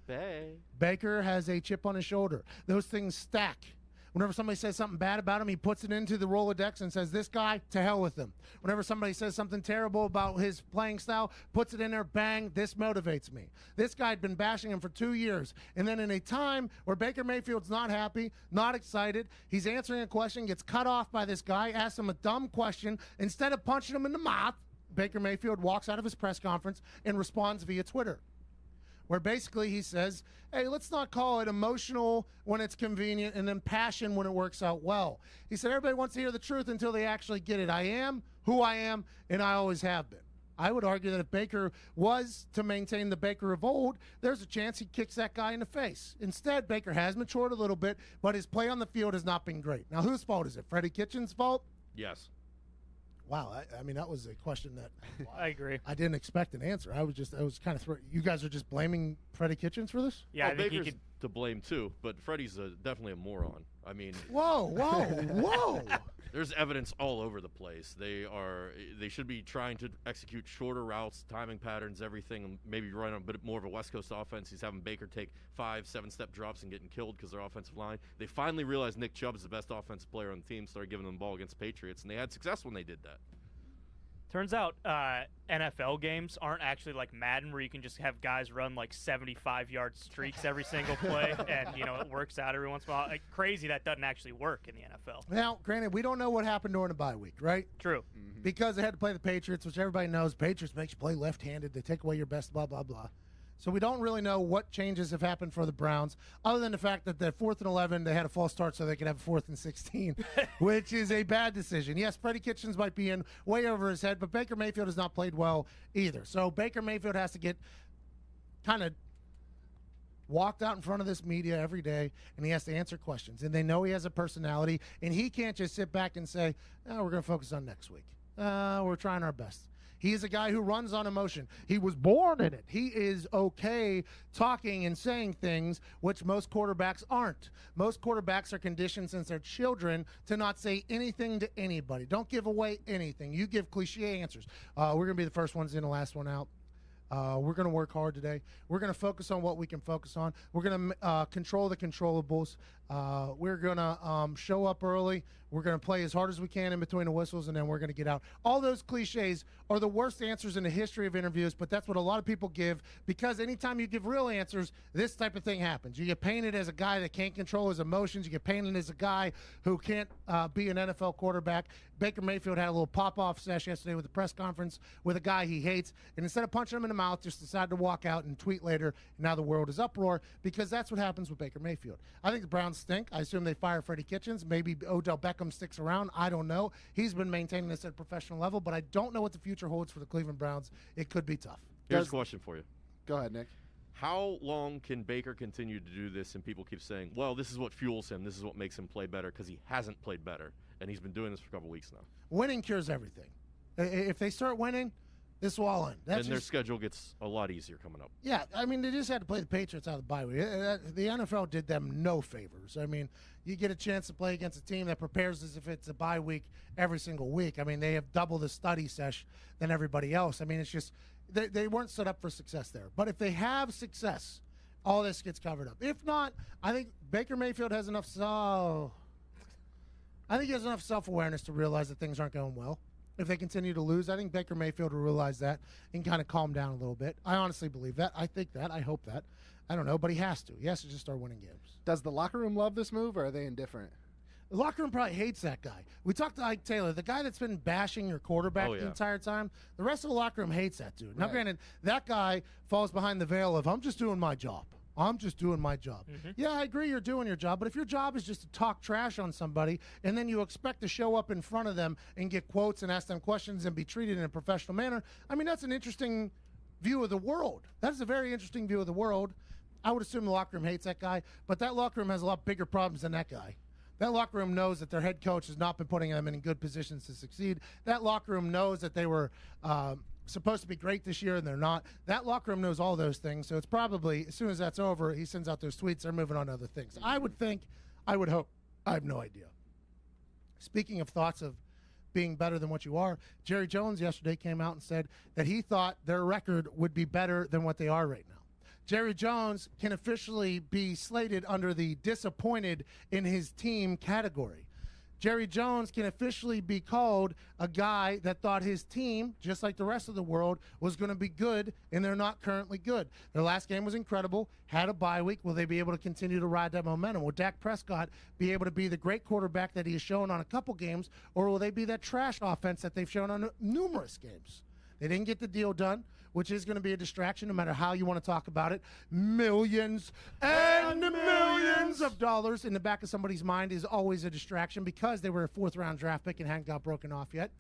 S2: Bay.
S1: Baker has a chip on his shoulder. Those things stack. Whenever somebody says something bad about him, he puts it into the Rolodex and says, this guy, to hell with him. Whenever somebody says something terrible about his playing style, puts it in there, bang, this motivates me. This guy had been bashing him for 2 years. And then in a time where Baker Mayfield's not happy, not excited, he's answering a question, gets cut off by this guy, asks him a dumb question. Instead of punching him in the mouth, Baker Mayfield walks out of his press conference and responds via Twitter, where basically he says, hey, let's not call it emotional when it's convenient and then passion when it works out well. He said, everybody wants to hear the truth until they actually get it. I am who I am, and I always have been. I would argue that if Baker was to maintain the Baker of old, there's a chance he kicks that guy in the face. Instead, Baker has matured a little bit, but his play on the field has not been great. Now, whose fault is it? Freddie Kitchens' fault?
S2: Yes.
S1: Wow, I mean, that was a question that
S5: I agree.
S1: I didn't expect an answer. I was kind of you guys are just blaming Freddie Kitchens for this?
S5: Yeah,
S2: well,
S5: I think
S2: Baker's
S5: he could.
S2: to blame too, but Freddie's definitely a moron. I mean,
S1: Whoa.
S2: there's evidence all over the place. They should be trying to execute shorter routes, timing patterns, everything, and maybe run a bit more of a West Coast offense. He's having Baker take 5-7 step drops and getting killed because their offensive line. They finally realized Nick Chubb is the best offensive player on the team, started giving them the ball against the Patriots, and they had success when they did that.
S7: Turns out NFL games aren't actually like Madden, where you can just have guys run like 75-yard streaks every single play, and it works out every once in a while. Like, crazy that doesn't actually work in the NFL.
S1: Now, granted, we don't know what happened during the bye week, right?
S7: True.
S1: Because they had to play the Patriots, which everybody knows. Patriots makes you play left-handed. They take away your best, blah, blah, blah. So we don't really know what changes have happened for the Browns, other than the fact that the 4th and 11, they had a false start so they could have a 4th and 16, which is a bad decision. Yes, Freddie Kitchens might be in way over his head, but Baker Mayfield has not played well either. So Baker Mayfield has to get kind of walked out in front of this media every day, and he has to answer questions. And they know he has a personality, and he can't just sit back and say, we're going to focus on next week. We're trying our best. He is a guy who runs on emotion. He was born in it. He is okay talking and saying things which most quarterbacks aren't. Most quarterbacks are conditioned since they're children to not say anything to anybody. Don't give away anything. You give cliche answers. We're going to be the first ones in, the last one out. We're going to work hard today. We're going to focus on what we can focus on. We're going to control the controllables. We're going to show up early. We're going to play as hard as we can in between the whistles, and then we're going to get out. All those cliches are the worst answers in the history of interviews, but that's what a lot of people give, because anytime you give real answers, this type of thing happens. You get painted as a guy that can't control his emotions. You get painted as a guy who can't be an NFL quarterback. Baker Mayfield had a little pop-off session yesterday with a press conference with a guy he hates, and instead of punching him in the mouth, just decided to walk out and tweet later, and now the world is uproar, because that's what happens with Baker Mayfield. I think the Browns stink. I assume they fire Freddie Kitchens. Maybe Odell Beckham sticks around. I don't know. He's been maintaining this at a professional level, but I don't know what the future holds for the Cleveland Browns. It could be tough.
S2: Here's a question for you.
S8: Go ahead, Nick.
S2: How long can Baker continue to do this and people keep saying, well, this is what fuels him, this is what makes him play better, because he hasn't played better, and he's been doing this for a couple weeks now?
S1: Winning cures everything. If they start winning, this will all end.
S2: And their schedule gets a lot easier coming up.
S1: Yeah, I mean, they just had to play the Patriots out of the bye week. The NFL did them no favors. I mean, you get a chance to play against a team that prepares as if it's a bye week every single week. I mean, they have double the study sesh than everybody else. I mean, it's just they weren't set up for success there. But if they have success, all this gets covered up. If not, I think Baker Mayfield has enough self-awareness to realize that things aren't going well. If they continue to lose, I think Baker Mayfield will realize that and kind of calm down a little bit. I honestly believe that. I think that. I hope that. I don't know, but he has to. He has to just start winning games.
S8: Does the locker room love this move, or are they indifferent?
S1: The locker room probably hates that guy. We talked to Ike Taylor, the guy that's been bashing your quarterback the entire time. The rest of the locker room hates that dude. Now, granted, that guy falls behind the veil of, I'm just doing my job. I'm just doing my job. Yeah, I agree you're doing your job, but if your job is just to talk trash on somebody and then you expect to show up in front of them and get quotes and ask them questions and be treated in a professional manner, I mean, that's an interesting view of the world. That is a very interesting view of the world. I would assume the locker room hates that guy, but that locker room has a lot bigger problems than that guy. That locker room knows that their head coach has not been putting them in good positions to succeed. That locker room knows that they were supposed to be great this year and they're not. That locker room knows all those things, so it's probably, as soon as that's over, he sends out those tweets, they're moving on to other things. I would think, I would hope, I have no idea. Speaking of thoughts of being better than what you are, Jerry Jones yesterday came out and said that he thought their record would be better than what they are right now. Jerry Jones can officially be slated under the disappointed in his team category. Jerry Jones can officially be called a guy that thought his team, just like the rest of the world, was going to be good, and they're not currently good. Their last game was incredible, had a bye week. Will they be able to continue to ride that momentum? Will Dak Prescott be able to be the great quarterback that he has shown on a couple games, or will they be that trash offense that they've shown on numerous games? They didn't get the deal done, which is going to be a distraction no matter how you want to talk about it. Millions and millions of dollars in the back of somebody's mind is always a distraction because they were a fourth-round draft pick and hadn't got broken off yet.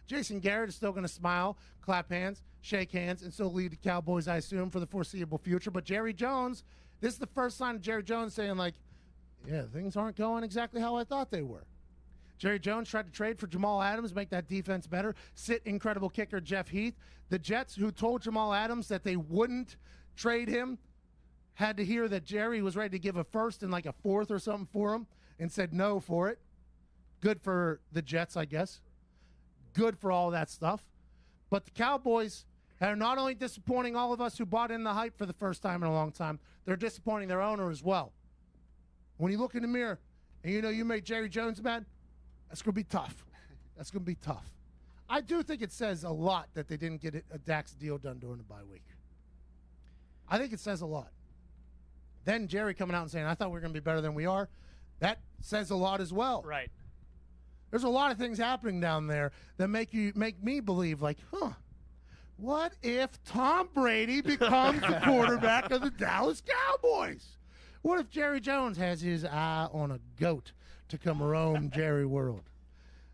S1: Jason Garrett is still going to smile, clap hands, shake hands, and still lead the Cowboys, I assume, for the foreseeable future. But Jerry Jones, this is the first sign of Jerry Jones saying, like, yeah, things aren't going exactly how I thought they were. Jerry Jones tried to trade for Jamal Adams, make that defense better, sit incredible kicker Jeff Heath. The Jets, who told Jamal Adams that they wouldn't trade him, had to hear that Jerry was ready to give a first and like a fourth or something for him and said no for it. Good for the Jets, I guess. Good for all that stuff. But the Cowboys are not only disappointing all of us who bought in the hype for the first time in a long time, they're disappointing their owner as well. When you look in the mirror and you know you made Jerry Jones mad, that's going to be tough. That's going to be tough. I do think it says a lot that they didn't get a Dax deal done during the bye week. I think it says a lot. Then Jerry coming out and saying, I thought we were going to be better than we are. That says a lot as well.
S7: Right.
S1: There's a lot of things happening down there that make me believe, like, what if Tom Brady becomes the quarterback of the Dallas Cowboys? What if Jerry Jones has his eye on a goat to come roam Jerry World?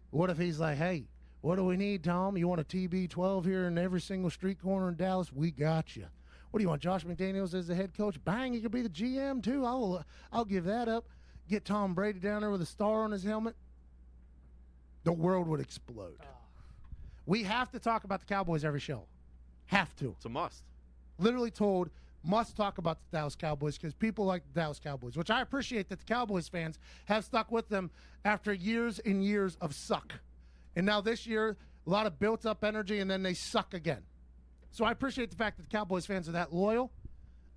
S1: What if he's like, hey, what do we need, Tom? You want a TB12 here in every single street corner in Dallas? We got you. What do you want, Josh McDaniels as the head coach? Bang, he could be the GM too. I'll give that up. Get Tom Brady down there with a star on his helmet. The world would explode. We have to talk about the Cowboys every show. Have to.
S2: It's a must.
S1: Literally told, must talk about the Dallas Cowboys because people like the Dallas Cowboys, which I appreciate that the Cowboys fans have stuck with them after years and years of suck. And now this year, a lot of built-up energy, and then they suck again. So I appreciate the fact that the Cowboys fans are that loyal.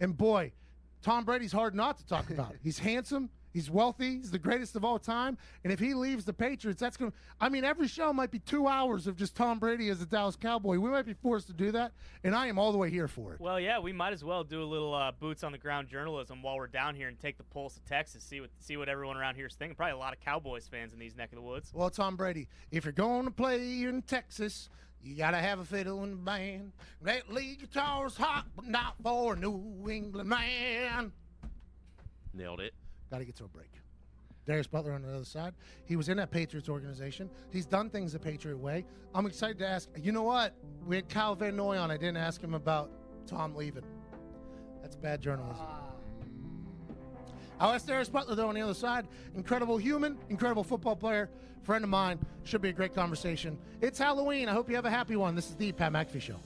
S1: And, boy, Tom Brady's hard not to talk about. He's handsome. He's wealthy. He's the greatest of all time. And if he leaves the Patriots, that's going to – I mean, every show might be 2 hours of just Tom Brady as a Dallas Cowboy. We might be forced to do that, and I am all the way here for it.
S7: Well, yeah, we might as well do a little boots-on-the-ground journalism while we're down here and take the pulse of Texas, see what everyone around here is thinking. Probably a lot of Cowboys fans in these neck of the woods.
S1: Well, Tom Brady, if you're going to play in Texas, you got to have a fiddle in the band. That lead guitar's hot, but not for a New England man.
S2: Nailed it.
S1: Got to get to a break. Darius Butler on the other side. He was in that Patriots organization. He's done things the Patriot way. I'm excited to ask. You know what? We had Kyle Van Noy on. I didn't ask him about Tom leaving. That's bad journalism. I'll ask Darius Butler, though, on the other side. Incredible human, incredible football player, friend of mine. Should be a great conversation. It's Halloween. I hope you have a happy one. This is the Pat McAfee Show.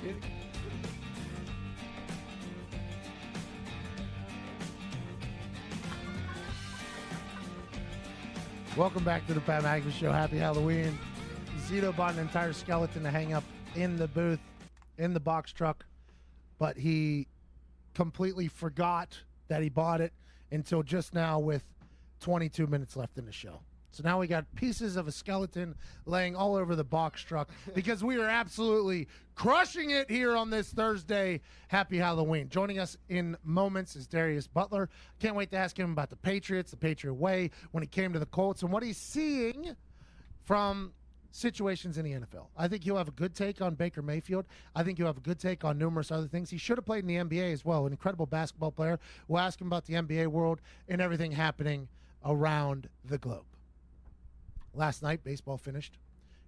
S1: kidding? Welcome back to the Pat McAfee Show. Happy Halloween. Zito bought an entire skeleton to hang up in the booth, in the box truck, but he completely forgot that he bought it until just now with 22 minutes left in the show. So now we got pieces of a skeleton laying all over the box truck because we are absolutely crushing it here on this Thursday. Happy Halloween. Joining us in moments is Darius Butler. Can't wait to ask him about the Patriots, the Patriot way, when he came to the Colts, and what he's seeing from situations in the NFL. I think he'll have a good take on Baker Mayfield. I think he'll have a good take on numerous other things. He should have played in the NBA as well. An incredible basketball player. We'll ask him about the NBA world and everything happening around the globe. Last night, baseball finished.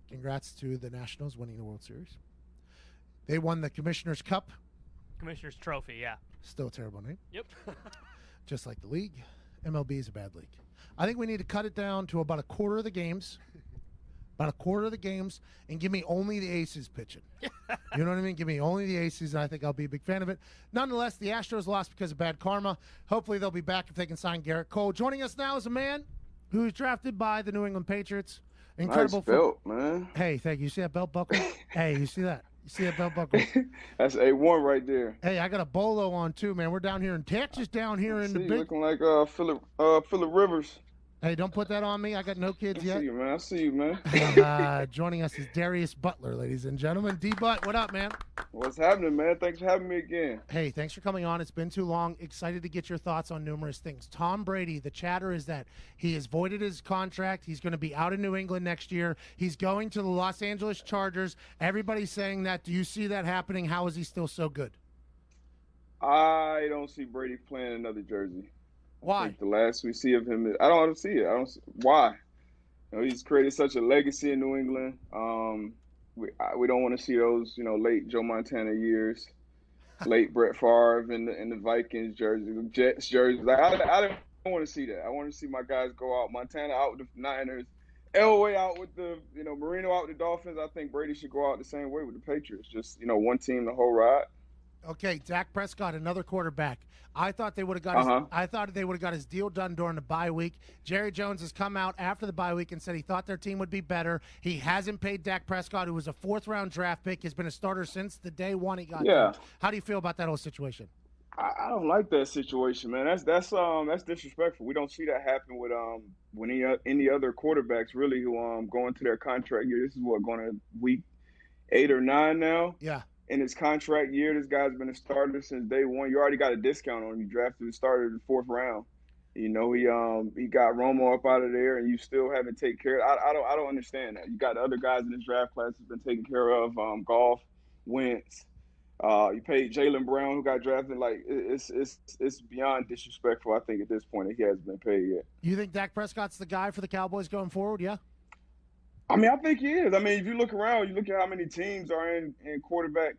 S1: Congrats to the Nationals winning the World Series. They won the Commissioner's Cup.
S7: Commissioner's Trophy, yeah.
S1: Still a terrible name.
S7: Yep.
S1: Just like the league. MLB is a bad league. I think we need to cut it down to about a quarter of the games. About a quarter of the games, and give me only the aces pitching. You know what I mean? Give me only the aces, and I think I'll be a big fan of it. Nonetheless, the Astros lost because of bad karma. Hopefully they'll be back if they can sign Garrett Cole. Joining us now is a man who was drafted by the New England Patriots. Incredible
S9: nice belt, man.
S1: Hey, thank you. You see that belt buckle? Hey, you see that? You see that belt buckle?
S9: That's A1 right there.
S1: Hey, I got a bolo on too, man. We're down here in Texas, down here in the big.
S9: Looking like Phillip Rivers.
S1: Hey, don't put that on me. I got no kids yet.
S9: I see you, man.
S1: Joining us is Darius Butler, ladies and gentlemen. D-Butt, what up, man?
S9: What's happening, man? Thanks for having me again.
S1: Hey, thanks for coming on. It's been too long. Excited to get your thoughts on numerous things. Tom Brady, the chatter is that he has voided his contract. He's going to be out in New England next year. He's going to the Los Angeles Chargers. Everybody's saying that. Do you see that happening? How is he still so good?
S9: I don't see Brady playing another jersey.
S1: Why?
S9: I think the last we see of him, I don't see it. I don't see why. You know, he's created such a legacy in New England. We don't want to see those, late Joe Montana years, late Brett Favre in the Vikings jersey, the Jets jersey. Like, I don't want to see that. I want to see my guys go out. Montana out with the Niners, Elway out with the, Marino out with the Dolphins. I think Brady should go out the same way with the Patriots. Just, one team the whole ride.
S1: Okay, Dak Prescott, another quarterback. I thought they would have got. I thought they would have got his deal done during the bye week. Jerry Jones has come out after the bye week and said he thought their team would be better. He hasn't paid Dak Prescott, who was a fourth-round draft pick. He's been a starter since the day one he got there. How do you feel about that whole situation?
S9: I don't like that situation, man. That's disrespectful. We don't see that happen with any other quarterbacks really who go into their contract year. This is going to week 8 or 9 now.
S1: Yeah.
S9: In his contract year, this guy's been a starter since day one. You already got a discount on him. You drafted the starter in the 4th round. He got Romo up out of there, and you still haven't taken care of. I don't understand that. You got the other guys in this draft class who've been taken care of. Goff, Wentz. You paid Jaylen Brown, who got drafted. Like it's beyond disrespectful. I think at this point that he hasn't been paid yet.
S1: You think Dak Prescott's the guy for the Cowboys going forward? Yeah.
S9: I mean, I think he is. I mean, if you look around, you look at how many teams are in quarterback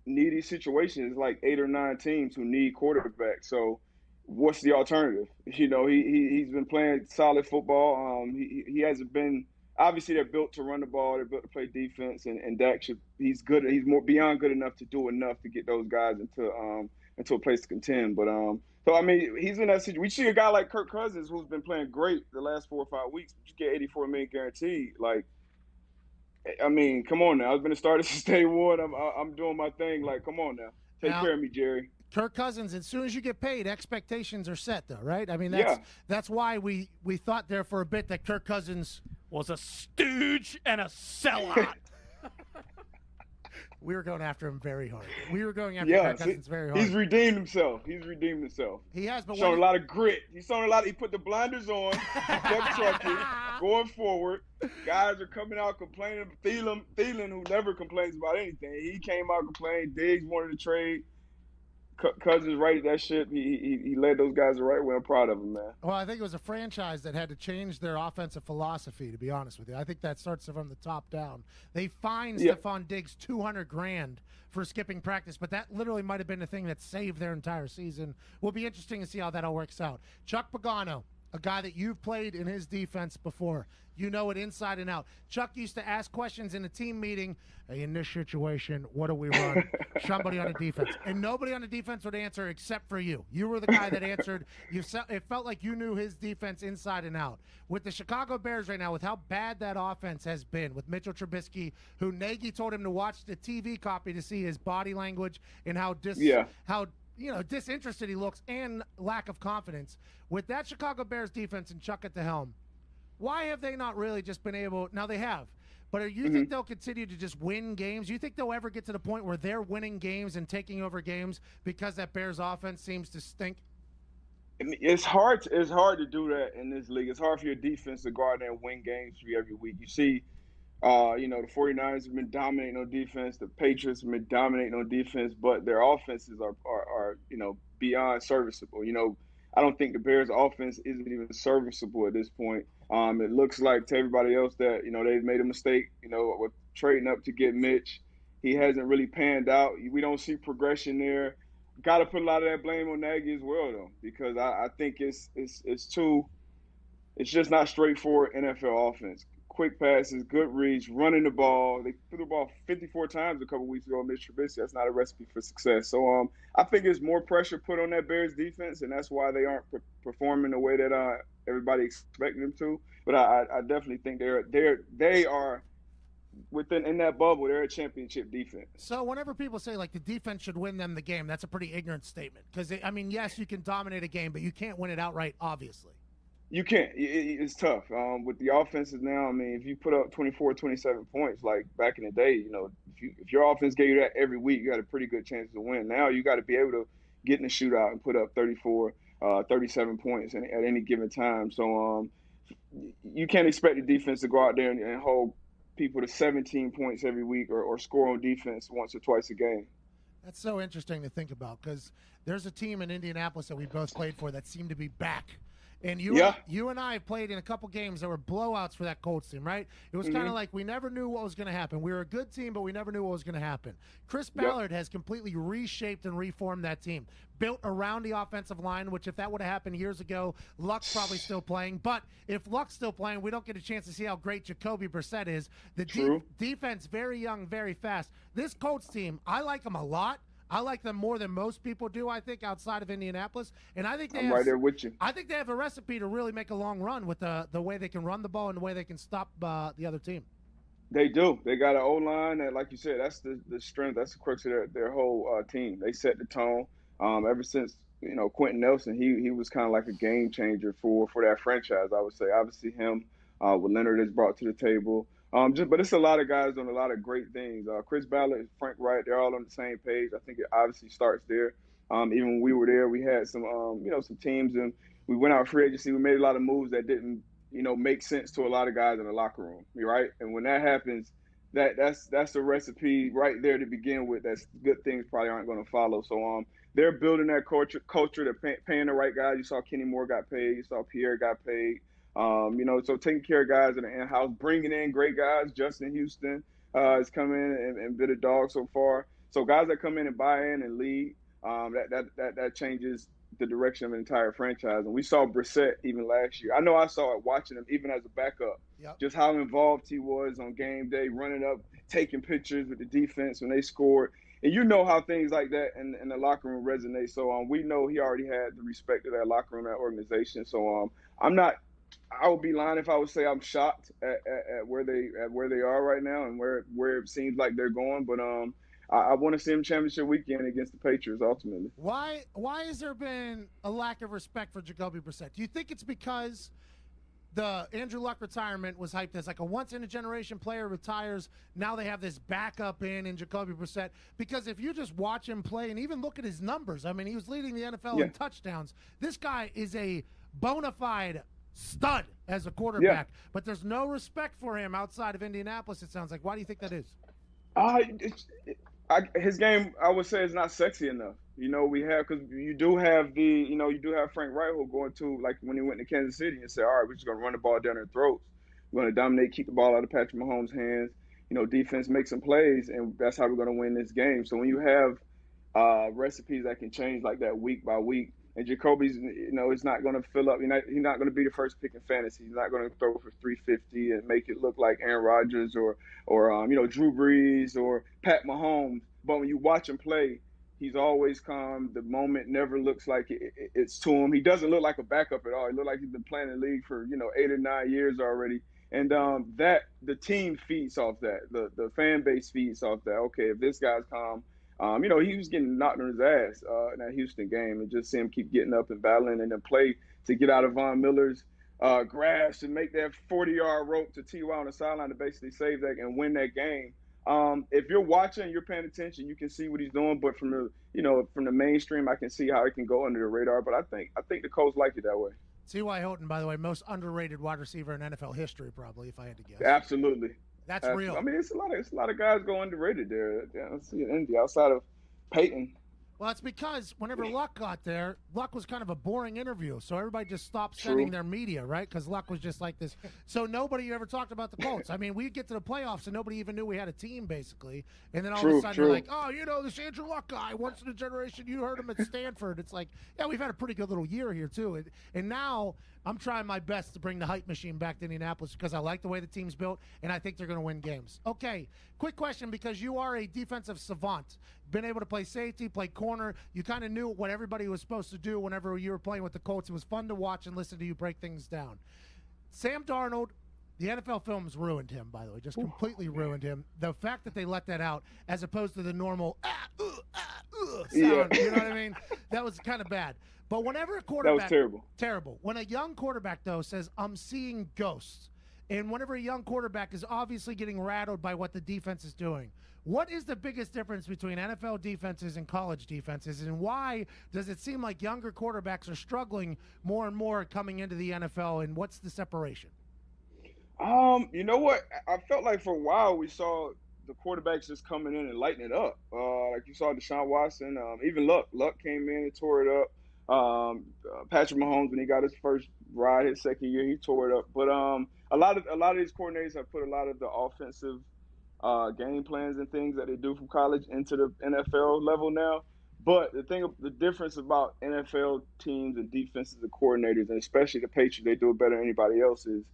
S9: needy situations, like 8 or 9 teams who need quarterbacks. So what's the alternative? He's been playing solid football. He hasn't been – obviously they're built to run the ball. They're built to play defense, and Dak he's good. He's more beyond good enough to do enough to get those guys into a place to contend. But so, I mean, he's in that situation. We see a guy like Kirk Cousins who's been playing great the last 4 or 5 weeks. But you get $84 million guaranteed. Like, I mean, come on now. I've been a starter since day one. I'm doing my thing. Like, come on now. Take care of me, Jerry.
S1: Kirk Cousins, as soon as you get paid, expectations are set, though, right? I mean, that's why we thought there for a bit that Kirk Cousins
S7: was a stooge and a sellout.
S1: We were going after him very hard. We were going after Kirk Cousins very hard.
S9: He's redeemed himself.
S1: He has, but
S9: shown a lot of grit. He's shown a lot. He put the blinders on. He kept trucking, going forward. Guys are coming out complaining. Thielen, who never complains about anything, he came out complaining. Diggs wanted to trade. Cousins righted that ship. He led those guys the right way. I'm proud of him, man.
S1: Well, I think it was a franchise that had to change their offensive philosophy, to be honest with you. I think that starts from the top down. They fined Stephon Diggs $200,000 for skipping practice, but that literally might have been the thing that saved their entire season. Will be interesting to see how that all works out. Chuck Pagano, a guy that you've played in his defense before. You know it inside and out. Chuck used to ask questions in a team meeting. Hey, in this situation, what do we run? Somebody on the defense. And nobody on the defense would answer except for you. You were the guy that answered. It felt like you knew his defense inside and out. With the Chicago Bears right now, with how bad that offense has been, with Mitchell Trubisky, who Nagy told him to watch the TV copy to see his body language and how disinterested he looks and lack of confidence. With that Chicago Bears defense and Chuck at the helm, why have they not really just been able – now they have. But do you think they'll continue to just win games? Do you think they'll ever get to the point where they're winning games and taking over games because that Bears offense seems to stink?
S9: It's hard to do that in this league. It's hard for your defense to go out there and win games for you every week. You see – the 49ers have been dominating on defense. The Patriots have been dominating on defense, but their offenses are beyond serviceable. I don't think the Bears' offense isn't even serviceable at this point. It looks like to everybody else that, they've made a mistake, with trading up to get Mitch. He hasn't really panned out. We don't see progression there. Got to put a lot of that blame on Nagy as well, though, because I think it's just not straightforward NFL offense. Quick passes, good reads, running the ball. They threw the ball 54 times a couple weeks ago. Mitch Trubisky, that's not a recipe for success. So I think there's more pressure put on that Bears defense, and that's why they aren't performing the way that everybody expected them to. But I definitely think they are in that bubble. They're a championship defense.
S1: So whenever people say like the defense should win them the game, that's a pretty ignorant statement because yes, you can dominate a game, but you can't win it outright, obviously.
S9: You can't. It's tough. With the offenses now, if you put up 24, 27 points, like back in the day, if your offense gave you that every week, you had a pretty good chance to win. Now you got to be able to get in the shootout and put up 34, 37 points at any given time. So you can't expect the defense to go out there and hold people to 17 points every week or score on defense once or twice a game.
S1: That's so interesting to think about because there's a team in Indianapolis that we both played for that seemed to be back. And you and I played in a couple games that were blowouts for that Colts team, right? It was kind of like we never knew what was going to happen. We were a good team, but we never knew what was going to happen. Chris Ballard has completely reshaped and reformed that team, built around the offensive line, which if that would have happened years ago, Luck's probably still playing. But if Luck's still playing, we don't get a chance to see how great Jacoby Brissett is. The defense, very young, very fast. This Colts team, I like them a lot. I like them more than most people do, I think, outside of Indianapolis. And I think
S9: I'm right there with you.
S1: I think they have a recipe to really make a long run with the way they can run the ball and the way they can stop the other team.
S9: They do. They got an O-line that, like you said, that's the strength. That's the crux of their whole team. They set the tone. Ever since, Quentin Nelson, he was kind of like a game changer for that franchise, I would say. Obviously him, what Leonard has brought to the table. But it's a lot of guys doing a lot of great things. Chris Ballard, Frank Wright, they're all on the same page. I think it obviously starts there. Even when we were there, we had some teams, and we went out free agency. We made a lot of moves that didn't, make sense to a lot of guys in the locker room, right? And when that happens, that's a recipe right there to begin with. That's good things probably aren't going to follow. So they're building that culture. They're paying the right guys. You saw Kenny Moore got paid. You saw Pierre got paid. So taking care of guys in the in-house, bringing in great guys. Justin Houston has come in and been a dog so far. So guys that come in and buy in and lead, that changes the direction of an entire franchise. And we saw Brissett even last year. I know I saw it watching him even as a backup. Yep. Just how involved he was on game day, running up, taking pictures with the defense when they scored. And you know how things like that in the locker room resonate. So we know he already had the respect of that locker room, that organization. So I would be lying if I would say I'm shocked at where they are right now and where it seems like they're going. But I want to see them championship weekend against the Patriots ultimately.
S1: Why has there been a lack of respect for Jacoby Brissett? Do you think it's because the Andrew Luck retirement was hyped as like a once-in-a-generation player retires? Now they have this backup in Jacoby Brissett. Because if you just watch him play and even look at his numbers, I mean, he was leading the NFL in touchdowns. This guy is a bona fide stud as a quarterback, but there's no respect for him outside of Indianapolis, it sounds like. Why do you think that is?
S9: His game, I would say, is not sexy enough. Because you do have Frank Wright who going to, like when he went to Kansas City and said, all right, we're just going to run the ball down their throats. We're going to dominate, keep the ball out of Patrick Mahomes' hands. Defense make some plays, and that's how we're going to win this game. So when you have recipes that can change like that week by week, And Jacoby's, is not going to fill up. He's not going to be the first pick in fantasy. He's not going to throw for 350 and make it look like Aaron Rodgers or Drew Brees or Pat Mahomes. But when you watch him play, he's always calm. The moment never looks like it's to him. He doesn't look like a backup at all. He looks like he's been playing in the league for 8 or 9 years already. And that the team feeds off that. The fan base feeds off that. Okay, if this guy's calm. He was getting knocked on his ass in that Houston game, and just see him keep getting up and battling and then play to get out of Von Miller's grasp and make that 40-yard rope to T.Y. on the sideline to basically save that and win that game. If you're watching, you're paying attention, you can see what he's doing. But from the mainstream, I can see how it can go under the radar. But I think the Colts like it that way.
S1: T.Y. Hilton, by the way, most underrated wide receiver in NFL history, probably, if I had to guess.
S9: Absolutely.
S1: That's real.
S9: I mean, it's a lot of guys go underrated there. I see it in Indy outside of Peyton.
S1: Well, it's because whenever Luck got there, Luck was kind of a boring interview, so everybody just stopped sending their media, right? Because Luck was just like this. So nobody ever talked about the Colts. I mean, we'd get to the playoffs, and nobody even knew we had a team, basically. And then all of a sudden, they're like, oh, this Andrew Luck guy, once in a generation, you heard him at Stanford. It's like, yeah, we've had a pretty good little year here, too. And now I'm trying my best to bring the hype machine back to Indianapolis because I like the way the team's built, and I think they're going to win games. Okay, quick question, because you are a defensive savant. Been able to play safety, play corner. You kind of knew what everybody was supposed to do whenever you were playing with the Colts. It was fun to watch and listen to you break things down. Sam Darnold, the NFL films ruined him, by the way, just completely ruined him. The fact that they let that out as opposed to the normal sound, you know what I mean? That was kind of bad. But whenever a quarterback –
S9: that was
S1: terrible. When a young quarterback, though, says, I'm seeing ghosts, and whenever a young quarterback is obviously getting rattled by what the defense is doing, what is the biggest difference between NFL defenses and college defenses, and why does it seem like younger quarterbacks are struggling more and more coming into the NFL, and what's the separation?
S9: You know what? I felt like for a while we saw the quarterbacks just coming in and lighting it up. Like you saw Deshaun Watson, even Luck came in and tore it up. Patrick Mahomes, when he got his first ride, his second year, he tore it up. But a lot of these coordinators have put a lot of the offensive game plans and things that they do from college into the NFL level now. But the difference about NFL teams and defenses and coordinators, and especially the Patriots, they do it better than anybody else, is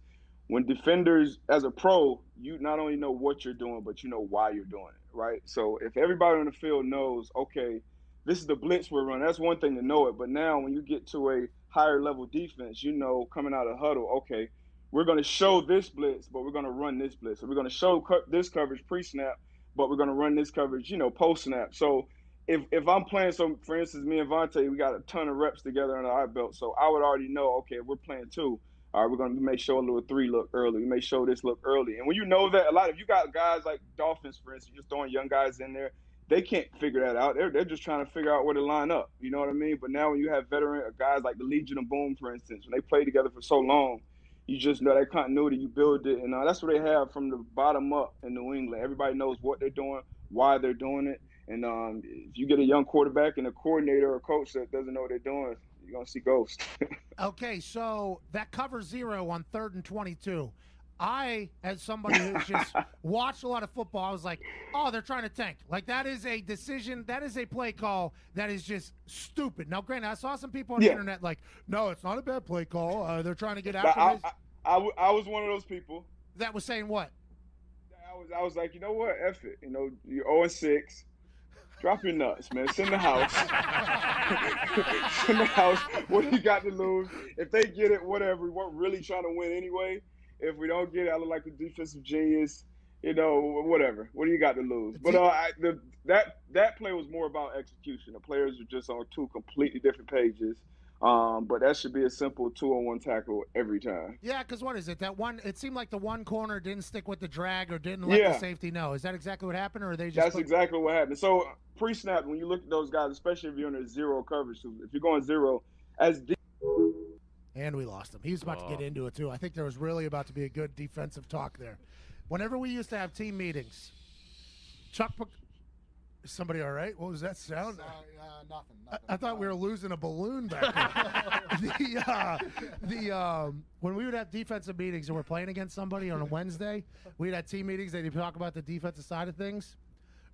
S9: when defenders, as a pro, you not only know what you're doing, but you know why you're doing it, right? So if everybody on the field knows, okay, this is the blitz we're running, that's one thing to know it. But now when you get to a higher level defense, coming out of huddle, okay, we're going to show this blitz, but we're going to run this blitz. So we're going to show this coverage pre-snap, but we're going to run this coverage, post-snap. So if I'm playing, so for instance, me and Vontae, we got a ton of reps together under our belt. So I would already know, okay, if we're playing two, all right, we're going to make sure a little three look early. We may show this look early. And when you know that, if you got guys like Dolphins, for instance, just throwing young guys in there, they can't figure that out. They're just trying to figure out where to line up. You know what I mean? But now when you have veteran guys like the Legion of Boom, for instance, when they play together for so long, you just know that continuity, you build it. And that's what they have from the bottom up in New England. Everybody knows what they're doing, why they're doing it. And if you get a young quarterback and a coordinator or a coach that doesn't know what they're doing, you're going to see ghosts.
S1: Okay, so that cover 0 on 3rd and 22. I, as somebody who's just watched a lot of football, I was like, oh, they're trying to tank. Like, that is a decision, that is a play call that is just stupid. Now, granted, I saw some people on the internet like, no, it's not a bad play call. They're trying to get after
S9: I was one of those people.
S1: That was saying what?
S9: I was like, you know what? F it. You're 0-6. Drop your nuts, man. Send the house. Send the house. What do you got to lose? If they get it, whatever. We weren't really trying to win anyway. If we don't get it, I look like a defensive genius. Whatever. What do you got to lose? But that play was more about execution. The players were just on two completely different pages. But that should be a simple 2-on-1 tackle every time.
S1: Yeah, because what is it? It seemed like the one corner didn't stick with the drag or didn't let the safety know. Is that exactly what happened, or are they just?
S9: That's exactly what happened. So pre-snap, when you look at those guys, especially if you're in a zero coverage, so if you're going zero,
S1: and we lost him. He was about to get into it too. I think there was really about to be a good defensive talk there. Whenever we used to have team meetings, somebody all right? What was that sound?
S8: Nothing.
S1: I thought we were losing a balloon back there. When we would have defensive meetings and we're playing against somebody on a Wednesday, we'd have team meetings. They'd talk about the defensive side of things.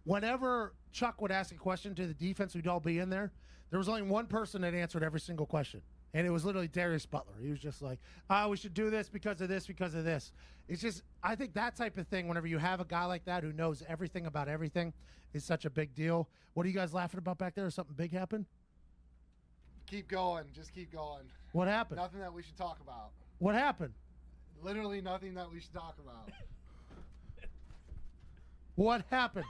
S1: Whenever Chuck would ask a question to the defense, we'd all be in there. there was only one person that answered every single question. And it was literally Darius Butler. He was just like, we should do this because of this, because of this. It's just, I think that type of thing, whenever you have a guy like that who knows everything about everything, is such a big deal. What are you guys laughing about back there? Something big happened?
S8: Keep going. Just keep going.
S1: What happened?
S8: Nothing that we should talk about.
S1: What happened?
S8: Literally nothing that we should talk about.
S1: What happened?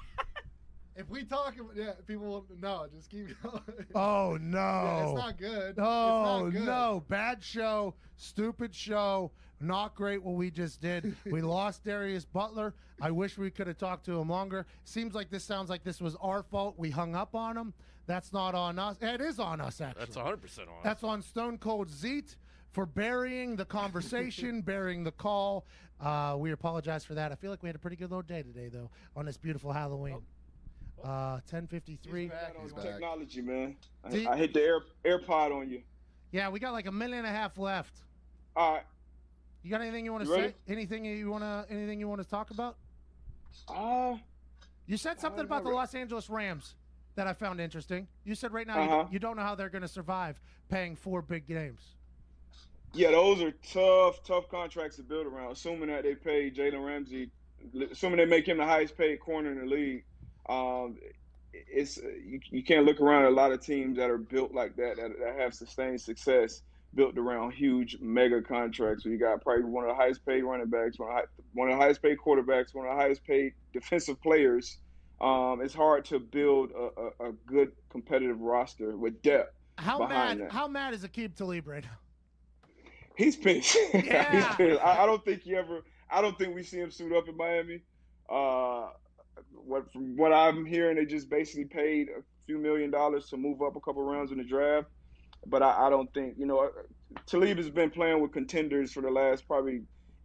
S8: If we talk about, people will no. Just keep going.
S1: Oh, no.
S8: Yeah, it's not good.
S1: Oh,
S8: it's not good.
S1: no. Bad show. Stupid show. Not great what we just did. We lost Darius Butler. I wish we could have talked to him longer. Seems like this sounds like this was our fault. We hung up on him. That's not on us. It is on us, actually.
S2: That's 100% on us.
S1: That's on Stone Cold Zeet for burying the conversation, burying the call. We apologize for that. I feel like we had a pretty good little day today, though, on this beautiful Halloween. 10:53.
S9: He's back. Technology, man.
S1: See?
S9: I hit the AirPod on you.
S1: Yeah, we got like a minute and a half left.
S9: All right.
S1: You got anything you want to
S9: You
S1: say?
S9: ready?
S1: Anything you want to talk about? You said something about the
S9: never-
S1: Los Angeles Rams that I found interesting. You said right now you don't know how they're going to survive paying 4 big games.
S9: Yeah, those are tough contracts to build around. Assuming that they pay Jalen Ramsey, assuming they make him the highest paid corner in the league, it's you can't look around at a lot of teams that are built like that have sustained success built around huge mega contracts. So you got probably one of the highest paid running backs, one of the highest paid quarterbacks, one of the highest paid defensive players. It's hard to build a good competitive roster with depth.
S1: How
S9: behind
S1: mad?
S9: that.
S1: How mad is Aqib Talib right now?
S9: He's pissed.
S1: Yeah.
S9: He's pissed. I don't think we see him suit up in Miami. From what I'm hearing, they just basically paid a few $1 million to move up a couple rounds in the draft. But I don't think, Talib has been playing with contenders for the last probably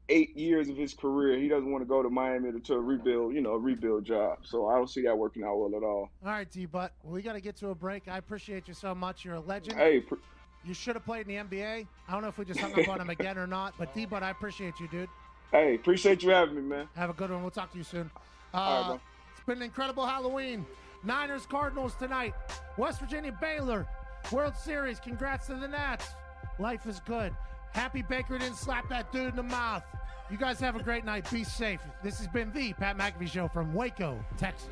S9: 8 years of his career. He doesn't want to go to Miami to a rebuild job. So I don't see that working out well at all.
S1: All right, D-Butt. Well, we got to get to a break. I appreciate you so much. You're a legend.
S9: Hey,
S1: You should have played in the NBA. I don't know if we just hung up on him again or not, but D-Butt, I appreciate you, dude.
S9: Hey, appreciate you having me, man.
S1: Have a good one. We'll talk to you soon.
S9: All right, bro.
S1: It's been an incredible Halloween. Niners, Cardinals tonight. West Virginia, Baylor. World Series. Congrats to the Nats. Life is good. Happy Baker didn't slap that dude in the mouth. You guys have a great night. Be safe. This has been the Pat McAfee Show from Waco, Texas.